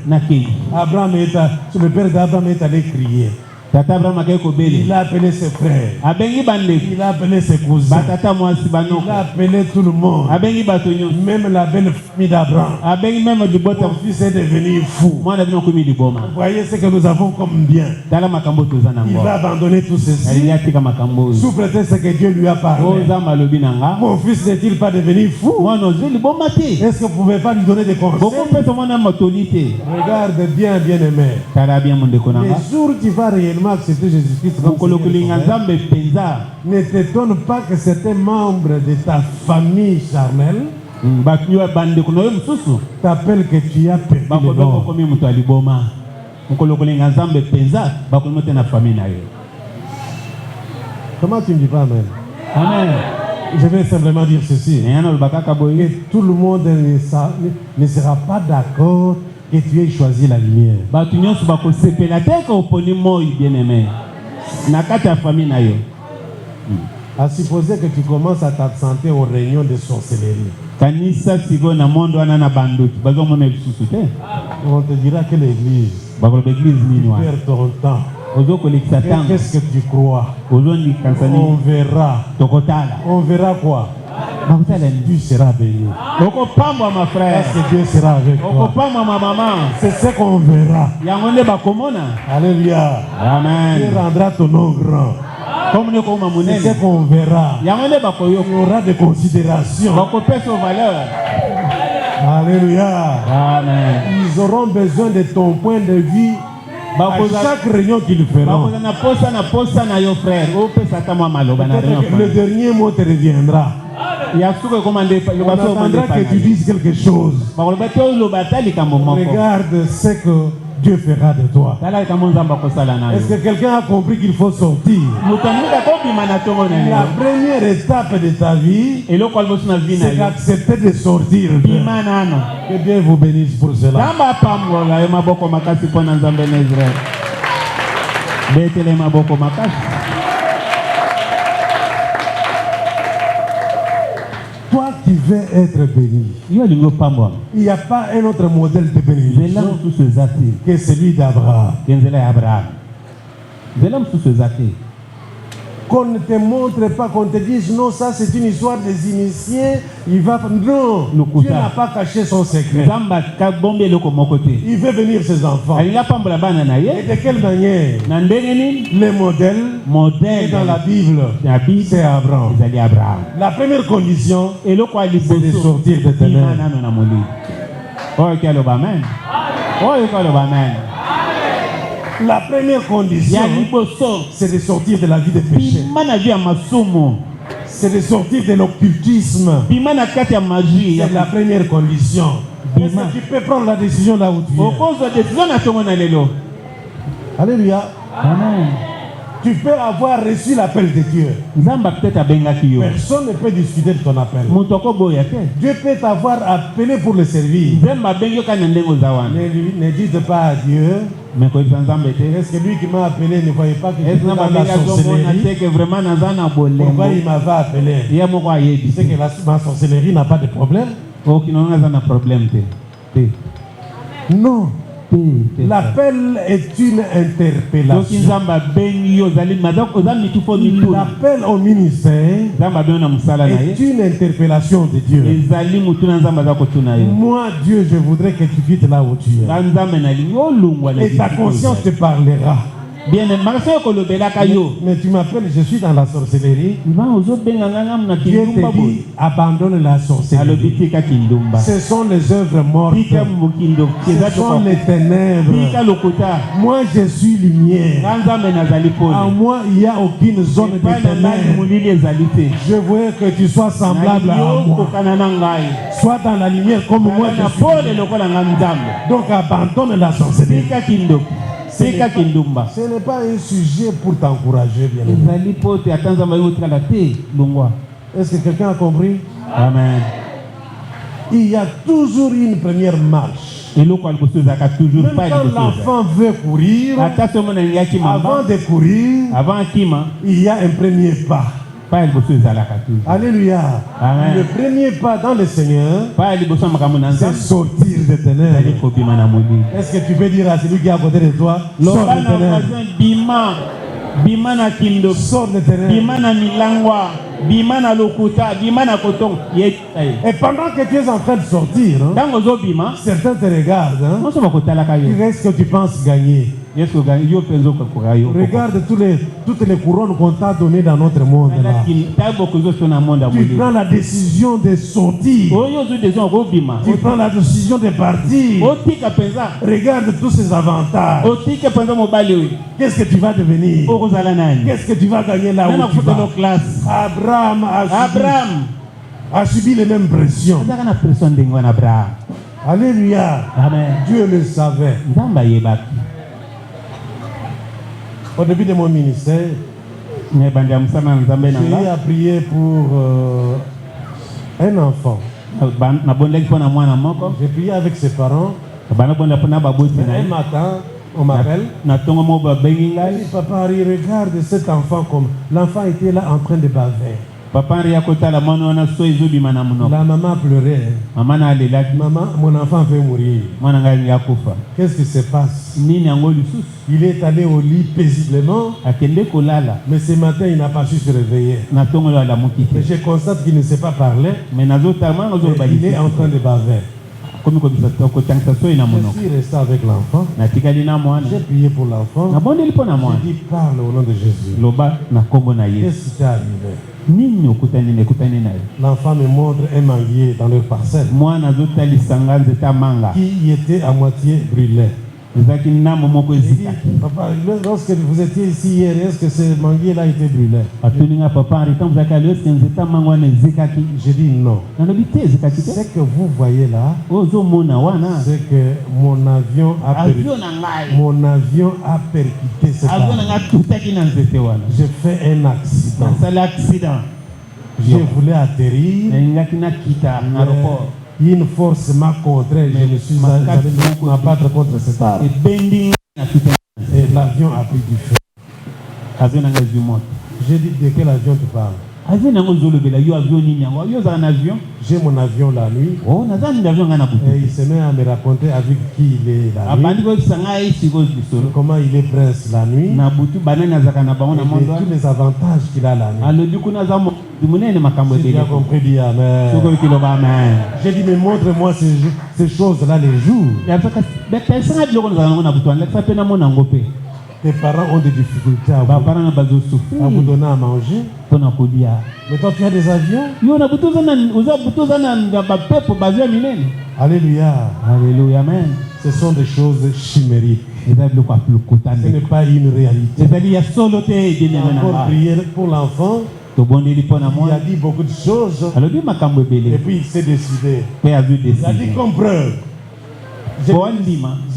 Le père d'Abraham est allé crier. Il a appelé ses frères, il a appelé ses cousins, il a appelé tout le monde, même la belle famille d'Abraham. Mon fils est devenu fou. Vous voyez ce que nous avons comme bien. Il va abandonner tout ceci sous prétexte que Dieu lui a parlé. Mon fils n'est-il pas devenu fou? Est-ce que vous ne pouvez pas lui donner des conseils? Regarde bien, bien aimé. Les jours où tu vas réellement accepter Jésus-Christ, ne t'étonne pas que certains membres de ta famille charnelle t'appellent que tu as perdu le bord. Comment tu ne dis pas amen? Amen. Je vais simplement dire ceci. Que tout le monde ne sera pas d'accord que tu aies choisi la lumière. Bato nyonso bakosepela te ka oponi moi bien-aimé. Na kati ya famille na yo. À supposer que tu commences à t'absenter aux réunions de sorcellerie. Kanisa sigo na mondo wana na banduki. Bazo mona lisusu te. On te dira que l'église, Bakoloba église nini tu wana. perds ton temps. Qu'est-ce que tu crois? On verra. On verra quoi? Tu seras béni. Ma frère. Est-ce que Dieu sera avec toi? C'est ce qu'on verra. Alléluia. Amen. Dieu rendra ton nom grand. C'est ce qu'on verra. Il y aura des considérations. Alléluia. Amen. Ils auront besoin de ton point de vue à chaque réunion qu'ils feront. Le dernier mot te reviendra. On attendra que tu dises quelque chose. Regarde ce que Dieu fera de toi. Est-ce que quelqu'un a compris qu'il faut sortir? La première étape de ta vie, c'est d'accepter de sortir. Que Dieu vous bénisse pour cela. Toi qui veux être béni, il n'y a pas un autre modèle de bénédiction que celui d'Abraham. Qu'on ne te montre pas, qu'on te dise non, ça c'est une histoire des initiés. Il va. Non, Dieu n'a pas caché son secret. Il veut bénir ses enfants. Et de quelle manière? Le modèle est dans la Bible. C'est Abraham. La première condition, c'est de sortir de ténèbres. La première condition, c'est de sortir de la vie de péché. C'est de sortir de l'occultisme. C'est la première condition. Est-ce que tu peux prendre la décision là où tu es? Alléluia. Amen. Tu peux avoir reçu l'appel de Dieu. Personne ne peut discuter de ton appel. Dieu peut t'avoir appelé pour le servir. Ne dites pas à Dieu. Est-ce que lui qui m'a appelé ne voyait pas que je suis dans la sorcellerie? Pourquoi il m'avait appelé? Tu sais que ma sorcellerie n'a pas de problème? Non. L'appel est une interpellation. L'appel au ministère est une interpellation de Dieu. Moi, Dieu, je voudrais que tu quittes là où tu es. Et ta conscience te parlera. Mais tu m'appelles, je suis dans la sorcellerie. Dieu te dit, abandonne la sorcellerie. Ce sont les œuvres mortes. Ce sont les ténèbres. Moi, je suis lumière. En moi, il n'y a aucune zone de ténèbres. Je veux que tu sois semblable à moi. Sois dans la lumière comme moi je suis. Donc, abandonne la sorcellerie. Ce n'est pas un sujet pour t'encourager, bien aimé. Est-ce que quelqu'un a compris? Amen. Il y a toujours une première marche. Même quand l'enfant veut courir, avant de courir, il y a un premier pas. Alléluia. Amen. Le premier pas dans le Seigneur, c'est sortir des ténèbres. Est-ce que tu peux dire à celui qui est à côté de toi, sors des ténèbres? Sors des ténèbres. Et pendant que tu es en train de sortir, certains te regardent. Qu'est-ce que tu penses gagner? Regarde toutes les couronnes qu'on t'a données dans notre monde là. Tu prends la décision de sortir. Tu prends la décision de partir. Regarde tous ces avantages. Qu'est-ce que tu vas devenir? Qu'est-ce que tu vas gagner là où tu vas? Abraham a subi les mêmes pressions. Alléluia. Amen. Dieu le savait. Au début de mon ministère, j'ai eu à prier pour un enfant. J'ai prié avec ses parents. Un matin, on m'appelle. Papa, regarde cet enfant comme l'enfant était là en train de baver. La maman pleurait. Maman, mon enfant veut mourir. Qu'est-ce qui se passe? Il est allé au lit paisiblement. Mais ce matin, il n'a pas su se réveiller. Et je constate qu'il ne sait pas parler. Il est en train de baver. Je suis resté avec l'enfant. J'ai prié pour l'enfant. J'ai dit, parle au nom de Jésus. Qu'est-ce qui t'est arrivé? L'enfant me montre un manguier dans leur parcelle qui était à moitié brûlé. Papa, lorsque vous étiez ici hier, est-ce que ce manguier-là était brûlé? J'ai dit non. Ce que vous voyez là, c'est que mon avion a percuté cet arbre. J'ai fait un accident. Je voulais atterrir. Une force m'a contré, je me suis abattu contre cet arbre. Et l'avion a pris du feu. J'ai dit, de quel avion tu parles? J'ai mon avion la nuit. Et il se met à me raconter avec qui il est la nuit. Comment il est prince la nuit. Et tous les avantages qu'il a la nuit. J'ai bien compris, dit Amen. J'ai dit, mais montre-moi ces choses-là les jours. Tes parents ont des difficultés à vous donner à manger. Mais toi, tu as des avions. Alléluia. Alléluia, amen. Ce sont des choses chimériques. Ce n'est pas une réalité. Encore prier pour l'enfant. Il a dit beaucoup de choses. Et puis il s'est décidé. Il a dit comme preuve. Je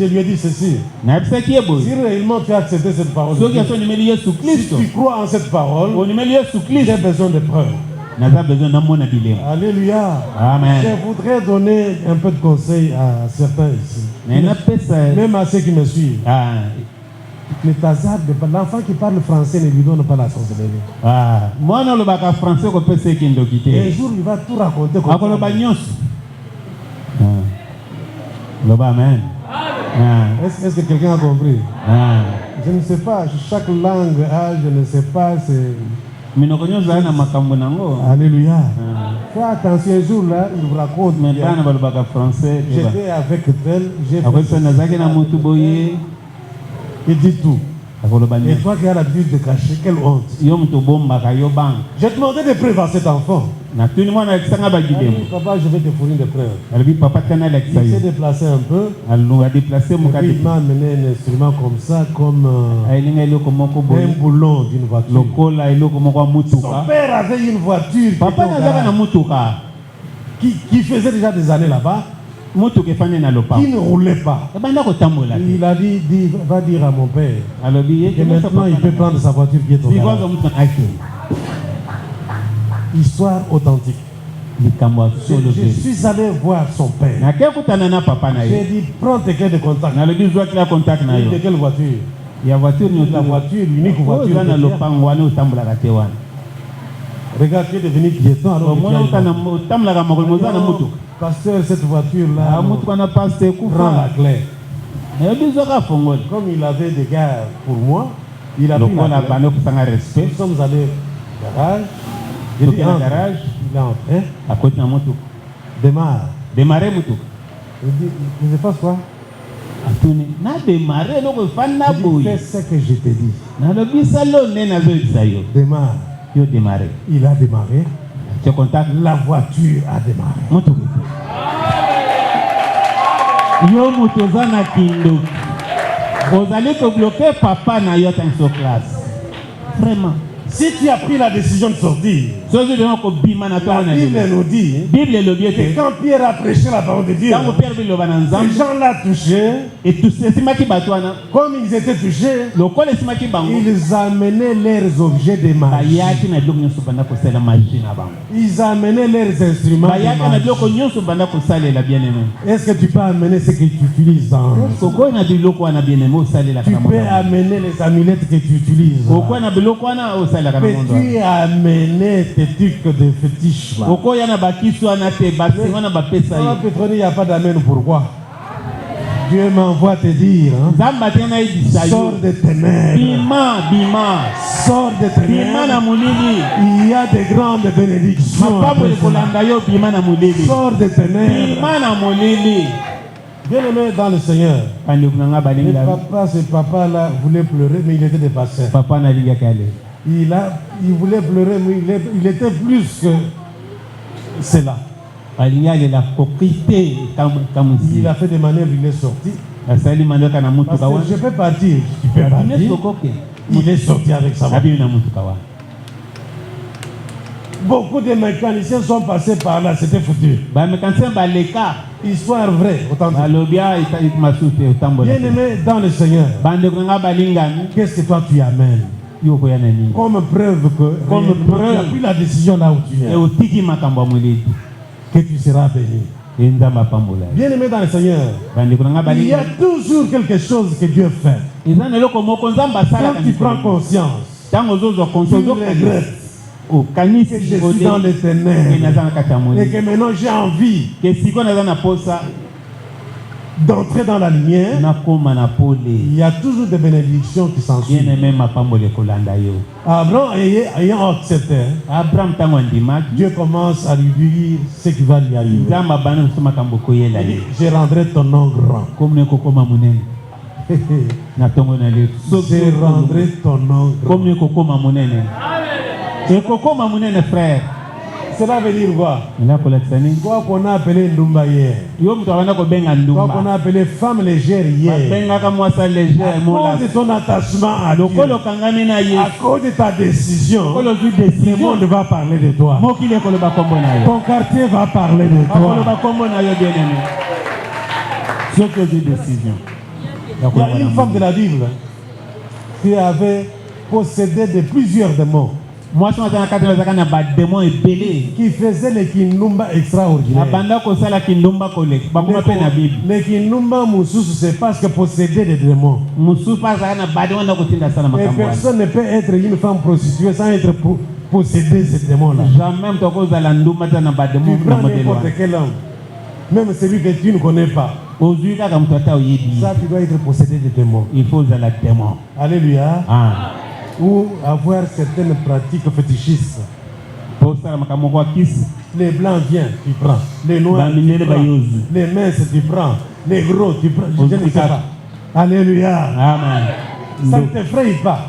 lui ai dit ceci. Si réellement tu as accepté cette parole, si tu crois en cette parole, j'ai besoin de preuves. Alléluia. Amen. Je voudrais donner un peu de conseils à certains ici. Même à ceux qui me suivent. L'enfant qui parle français ne lui donne pas la chance de venir. Un jour, il va tout raconter. Amen. Est-ce que quelqu'un a compris? Je ne sais pas, chaque langue a, je ne sais pas, c'est... Alléluia. Fais attention, un jour là, il vous raconte. J'étais avec elle, j'ai fait... Il dit tout. Et toi qui as l'habitude de cacher, quelle honte. J'ai demandé des preuves à cet enfant. Papa, je vais te fournir des preuves. Il s'est déplacé un peu. Et puis il m'a amené un instrument comme ça, comme un boulon d'une voiture. Son père avait une voiture qui faisait déjà des années là-bas. Qui ne roulait pas. Il a dit, va dire à mon père que maintenant il peut prendre sa voiture qui est au garage. Histoire authentique. Je suis allé voir son père. J'ai dit, prends tes clés de contact. De quelle voiture? La voiture, l'unique voiture. Regarde, tu es devenu piéton alors que pasteur, cette voiture-là, prend la clé. Comme il avait des gars pour moi, il a pris la clé. Nous sommes allés au garage. Il est entré. Démarre. Il dit, je passe quoi? Il fais ce que je t'ai dit. Démarre. Il a démarré. La voiture a démarré. Yo mutozana kindoki. Vous allez te bloquer papa na yo en classe. Vraiment. Si tu as pris la décision de sortir, la Bible nous dit que quand Pierre a prêché la parole de Dieu, ces gens-là touchés, comme ils étaient touchés, ils amenaient leurs objets de magie. Ils amenaient leurs instruments de magie. Est-ce que tu peux amener ce que tu utilises dans... Tu peux amener les amulettes que tu utilises. Peux-tu amener tes trucs de fétiche là? Il n'y a pas d'amen. Pourquoi? Dieu m'envoie te dire, sors de ténèbres. Sors de ténèbres. Il y a de grandes bénédictions. Sors de ténèbres. Bien aimé dans le Seigneur. Ce papa-là voulait pleurer, mais il était dépassé. Il voulait pleurer, mais il était plus que cela. Il a fait des manœuvres, il est sorti. Parce que je peux partir. Tu peux partir. Il est sorti avec sa voix. Beaucoup de mécaniciens sont passés par là, c'était foutu. Histoire vraie, bien aimé dans le Seigneur. Qu'est-ce que toi tu amènes comme preuve que tu as pris la décision là où tu es, que tu seras béni. Bien aimé dans le Seigneur, il y a toujours quelque chose que Dieu fait. Quand tu prends conscience, tu regrettes que je suis dans les ténèbres et que maintenant j'ai envie d'entrer dans la lumière. Il y a toujours des bénédictions qui s'en suivent. Abraham ayant accepté, Dieu commence à lui dire ce qui va lui arriver. Je rendrai ton nom grand. Je rendrai ton nom grand. Frère. Cela veut dire quoi? Quoi qu'on a appelé Ndumba hier. Quoi qu'on a appelé femme légère hier. À cause de ton attachement à Dieu, à cause de ta décision, le monde va parler de toi. Ton quartier va parler de toi. Il y a une femme de la Bible qui avait possédé de plusieurs démons. Qui faisait le Kindumba extraordinaire. Le Kindumba Moussous, c'est parce que possédait des démons. Et personne ne peut être une femme prostituée sans être possédé ces démons-là. Tu prends n'importe quel homme, même celui que tu ne connais pas. Ça, tu dois être possédé de démons. Il faut la démon. Alléluia. Ou avoir certaines pratiques fétichistes. Les blancs viennent, tu prends. Les noirs, tu prends. Les minces, tu prends. Les gros, tu prends. Je ne sais pas. Alléluia. Amen. Ça ne t'effraie pas.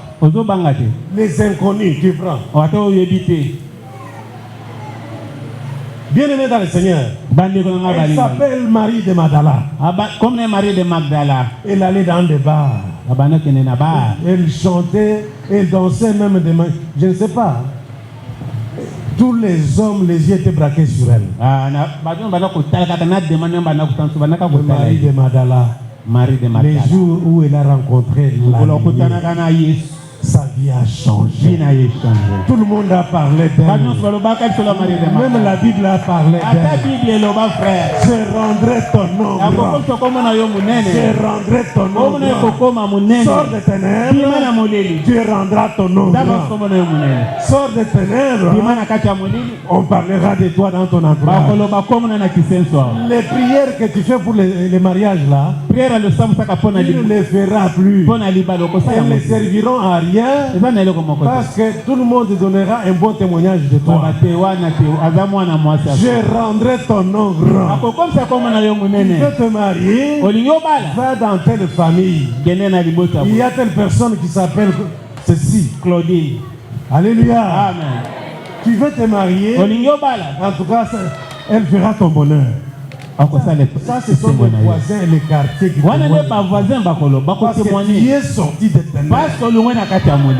Les inconnus, tu prends. Bien aimé dans le Seigneur. Elle s'appelle Marie de Magdala. Comme Marie de Magdala. Elle allait dans des bars. Elle chantait, elle dansait même des mains. Je ne sais pas. Tous les hommes, les yeux étaient braqués sur elle. Marie de Magdala. Les jours où elle a rencontré la lumière, sa vie a changé. Tout le monde a parlé d'elle. Même la Bible a parlé d'elle. Je rendrai ton nom grand. Je rendrai ton nom grand. Sors de ténèbres. Dieu rendra ton nom grand. Sors de ténèbres. On parlera de toi dans ton entourage. Les prières que tu fais pour les mariages là, tu ne les feras plus. Elles ne serviront à rien. Parce que tout le monde donnera un bon témoignage de toi. Je rendrai ton nom grand. Tu veux te marier, va dans telle famille. Il y a telle personne qui s'appelle ceci, Claudine. Alléluia. Amen. Tu veux te marier, en tout cas, elle fera ton bonheur. Ça, ce sont les voisins et les quartiers qui témoignent. Parce que tu es sorti des ténèbres.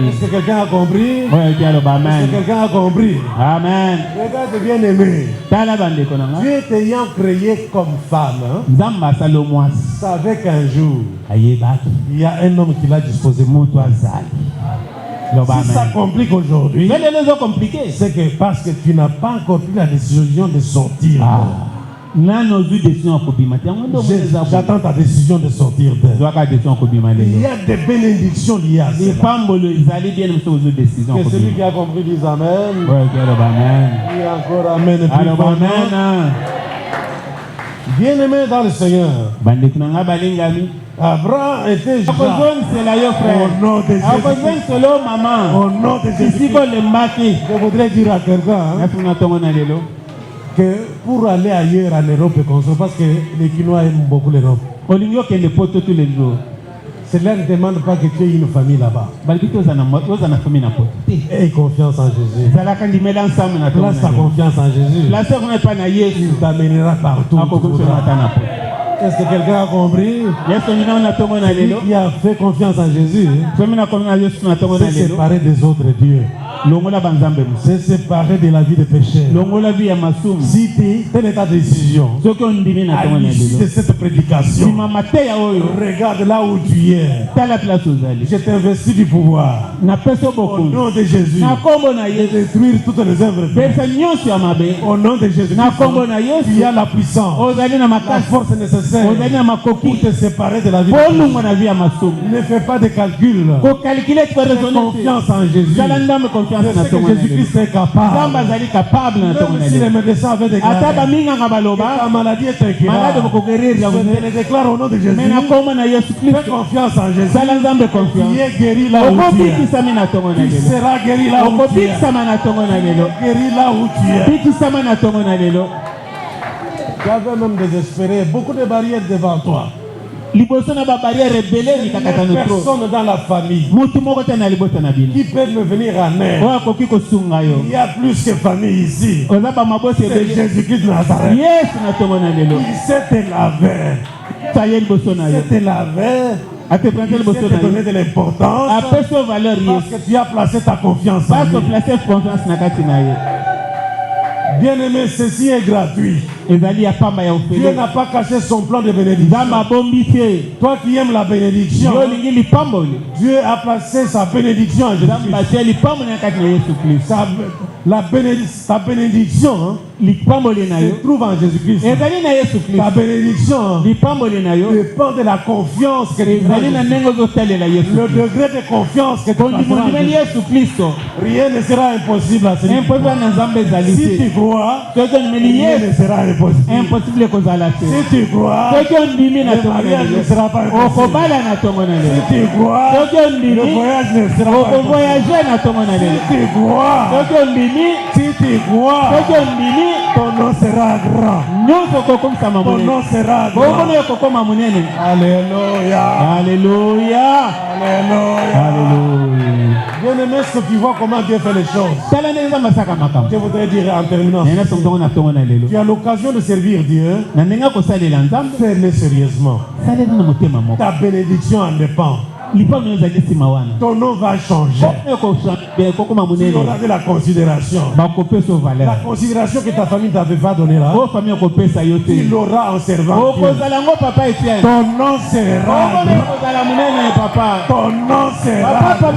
Est-ce que quelqu'un a compris? Est-ce que quelqu'un a compris? Amen. Regarde bien aimé. Dieu t'ayant créé comme femme, savait qu'un jour, il y a un homme qui l'a disposé pour toi. Si ça complique aujourd'hui, c'est que parce que tu n'as pas encore pris la décision de sortir. J'attends ta décision de sortir d'elle. Il y a des bénédictions liées à ça. Que celui qui a compris dise Amen. Et encore Amen. Bien aimé dans le Seigneur. Abraham était juste au nom de Jésus. Au nom de Jésus. Je voudrais dire à quelqu'un que pour aller ailleurs en Europe, parce que les Quinois aiment beaucoup l'Europe. Cela ne demande pas que tu aies une famille là-bas. Aie confiance en Jésus. Place ta confiance en Jésus. Il t'amènera partout. Est-ce que quelqu'un a compris? Celui qui a fait confiance en Jésus s'est séparé des autres dieux. C'est séparé de la vie de péché. Si telle est ta décision, à l'issue de cette prédication, regarde là où tu es. Je t'investis du pouvoir. Au nom de Jésus, de détruire toutes les œuvres. Au nom de Jésus, il y a la puissance, la force nécessaire pour te séparer de la vie de péché. Ne fais pas de calcul. Fais confiance en Jésus. C'est ce que Jésus-Christ est capable. Même si les médecins avaient déclaré que ta maladie est incurable, je le déclare au nom de Jésus. Fais confiance en Jésus. Tu es guéri là où tu es. Tu seras guéri là où tu es. Guéri là où tu es. Tu avais même désespéré. Beaucoup de barrières devant toi. Personne dans la famille qui peut me venir en aide. Il y a plus que famille ici. C'est Jésus-Christ de Nazareth. Il s'est lavé. Il s'est lavé. Il s'est donné de l'importance parce que tu as placé ta confiance en lui. Bien aimé, ceci est gratuit. Dieu n'a pas caché son plan de bénédiction. Toi qui aimes la bénédiction, Dieu a placé sa bénédiction en Jésus-Christ. Ta bénédiction se trouve en Jésus-Christ. Ta bénédiction dépend de la confiance que tu as. Le degré de confiance que tu as. Rien ne sera impossible à celui qui croit. Si tu crois, rien ne sera impossible. Si tu crois, le mariage ne sera pas impossible. Si tu crois, le voyage ne sera pas impossible. Si tu crois, ton nom sera grand. Ton nom sera grand. Alléluia. Alléluia. Alléluia. Bien aimé, ce que tu vois comment Dieu fait les choses. Je voudrais dire en terminant, tu as l'occasion de servir Dieu. Fais-le sérieusement. Ta bénédiction en dépend. Ton nom va changer. Tu auras de la considération. La considération que ta famille ne t'avait pas donnée là, tu l'auras en servant Dieu. Ton nom sera grand. Ton nom sera grand.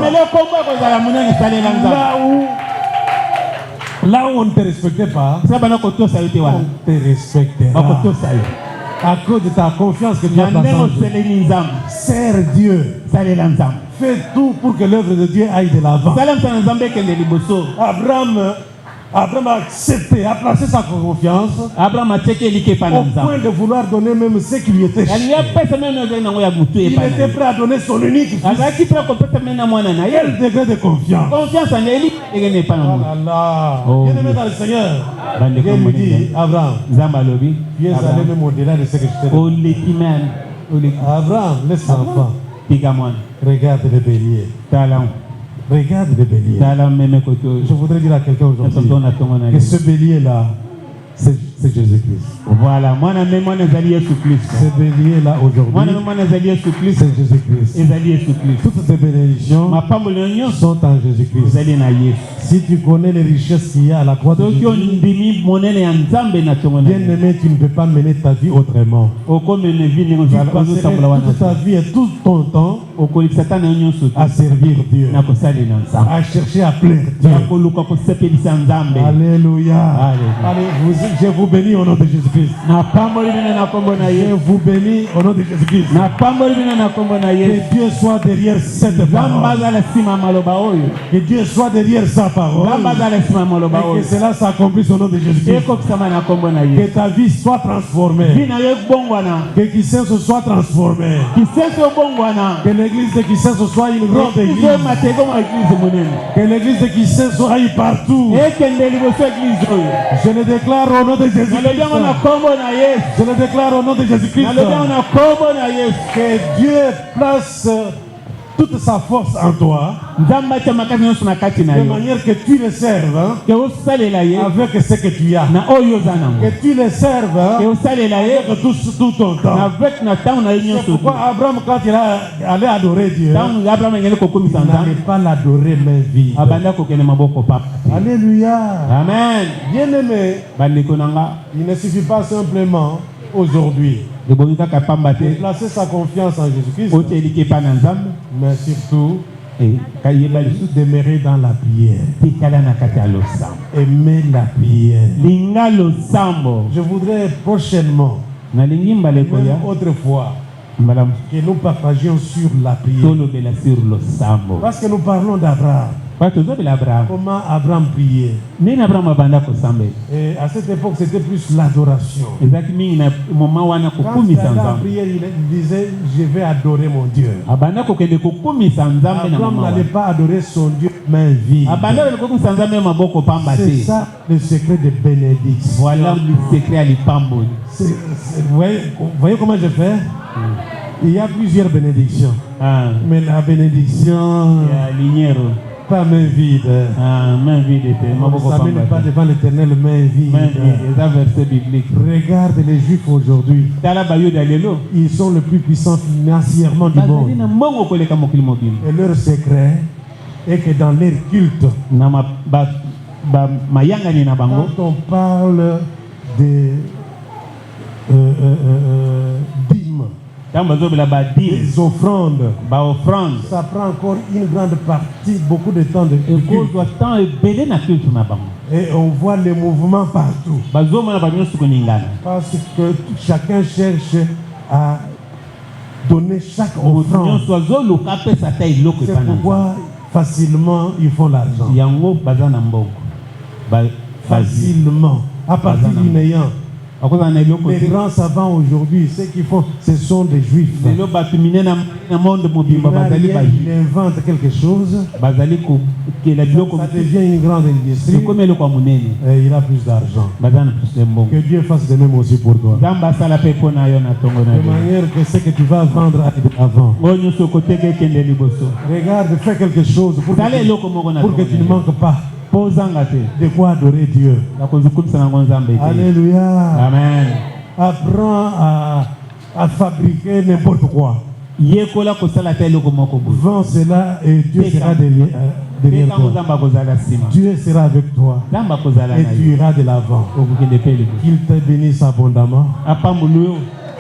Là où on ne te respectait pas, on te respectera. À cause de ta confiance que tu as dans Dieu. Sers Dieu. Fais tout pour que l'œuvre de Dieu aille de l'avant. Abraham a accepté, a placé sa confiance au point de vouloir donner même ce qui lui était cher. Il était prêt à donner son unique fils. Quel degré de confiance. Oh là là. Bien-aimé dans le Seigneur, Dieu lui dit, Abraham, tu es allé même au-delà de ce que je t'ai dit. Abraham, laisse l'enfant. Regarde le bélier. Regarde le bélier. Je voudrais dire à quelqu'un aujourd'hui que ce bélier-là, c'est c'est Jésus-Christ. Voilà, moi nazali Yesu Kristo. Ces béliers là aujourd'hui, Moi nazali Yesu Kristo. c'est Jésus-Christ. Ezali Yesu Kristo. Toutes ces bénédictions Mapambolo nyonso sont en Jésus-Christ. ezali na Yesu. Si tu connais les richesses qu'il y a à la croix de Soki Jésus, ondimi monene ya Nzambe na tongo na bien aimé, tu ne peux pas mener ta vie autrement. okomene vi ndenge Tu ozosambola passerais wana toute ta vie et tout ton temps okolikisa ta na yo nyonso à servir Dieu, na kosalela Nzambe à chercher à plaire Dieu. ya koluka kosepelisa Nzambe. Alléluia. Alléluia. Allez, je vous bénis au nom de Jésus-Christ. Napamboli bino na kombo na Je Yesu. vous bénis au nom de Jésus-Christ. Napamboli bino na kombo na Yesu. Que Dieu soit derrière cette Nzambe parole. azala nsima maloba oyo. Que Dieu soit derrière sa parole. Nzambe azala nsima maloba Et que oyo. cela s'accomplisse au nom de Jésus-Christ. Ekokisama na kombo na Que Yesu. ta vie soit transformée. Bina yo ebongwana. Que Kisenso soit transformé. Kisese obongwana. Que l'église de Kisenso soit une grande église. Ekize mateko ma eglise monene. Que l'église de Kisenso aille partout. Ekende liboso eglise oyo. Je le déclare au nom de Nalobi Jésus-Christ. yango na kombo na Yesu. Je le déclare au nom de Jésus-Christ. Nalobi yango na kombo na Yesu. Que Dieu place toute sa force en toi, Nzambe atia makasi nyonso na kati na de yo. manière que tu le serves hein, Ke osalela ye avec ce que tu as. na oyo oza nango. Que tu le serves Ke hein, osalela ye avec tout ton temps. avec na ntango na ye C'est nyonso. pourquoi Abraham, quand il allait adorer Dieu, Ntango Abraham engeli kokomisa il n'allait Nzambe pas l'adorer main vide. abanda kokende maboko papa. Alléluia. Amen. Bien-aimé, Bandeko na nga il ne suffit pas simplement aujourd'hui ebongi kaka pamba de te placer sa confiance en Jésus-Christ, oteliki epai na Nzambe mais surtout kayeba lisusu demeurer dans la prière. tikala na kati ya losambo. Aimer la prière. Linga losambo. Je voudrais prochainement, Nalingi mbaleko même ya autrefois, mbala que nous partagions sur la prière. tolobela sur losambo. Parce que nous parlons d'Abraham. Pa tozobela Abraham. Comment Abraham priait. Nini Abraham abanda kosamba. Et à cette époque, c'était plus l'adoration. Ezalaki mingi na moment wana Quand kokumisa Abraham Nzambe. priait, il disait, je vais adorer mon Dieu. Abanda kokende kokumisa Nzambe na Abraham moment n'allait wana. pas adorer son Dieu main vide. Abanda kokumisa Nzambe maboko pamba C'est te. ça le secret de bénédiction. Voilà le secret à l'ipamboli. Vous voyez comment je fais? Il y a plusieurs bénédictions. Ah, Mais la bénédiction, ya lignero. pas main vide. Ah, main vide te On ne maboko s'amène pamba pas te. devant l'éternel main vide. Main vide, eza verset biblique. Regarde les Juifs aujourd'hui. Tala bayoda lelo. Ils sont les plus puissants financièrement du Bazali monde. na mbongo koleka mokili mobile. Et leur secret est que dans leur culte, Na mayangani na bango. quand on parle de dîmes, Ntango bazobela badime, des offrandes, baofrande. ça prend encore une grande partie, beaucoup de temps de culte. ekozwa temps ebele na culte na bango. Et on voit les mouvements partout. Bazomona bango nyonso koningana. Parce que chacun cherche à donner chaque Moto offrande. nyonso azoluka apesa ata eloko C'est epai na Nzambe. pourquoi facilement ils font l'argent. Yango baza na mbongo. Facilement. À partir du néant. Akozala na eloko Les te. grands savants aujourd'hui, ceux qui font, ce sont des juifs. Lelo bato minene na monde mobimba bazali Il invente quelque chose, bazali kokela biloko ça devient une grande industrie ekomi eloko ya monene. et il a plus d'argent. Baza na plus de mbongo. Que Dieu fasse de même aussi pour toi. Nzambe asala mpe mpo na yo na ntongo na De yo. manière que ce que tu vas vendre aille avant. Oyo nyonso okoteka ekende liboso. Regarde, fais quelque chose Sala eloko moko na pour que tu ne ntongo na yo. manques pas Mpo ozanga te. de quoi adorer Dieu. nakozukumisa nango Nzambe te. Alléluia. Amen. Apprends à fabriquer n'importe quoi. Yekola kosala te eloko moko boye. Vends cela et Dieu sera derrière Ntango toi. Nzambe akozala nsima. Dieu sera avec toi Nzambe akozala et na tu yo. iras de l'avant. Okokende mpe liboso. Qu'il te bénisse abondamment Apamboli yo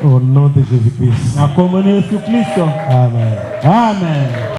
au nom de Jésus-Christ. na kombo na Yesu Kristo. Amen. Amen.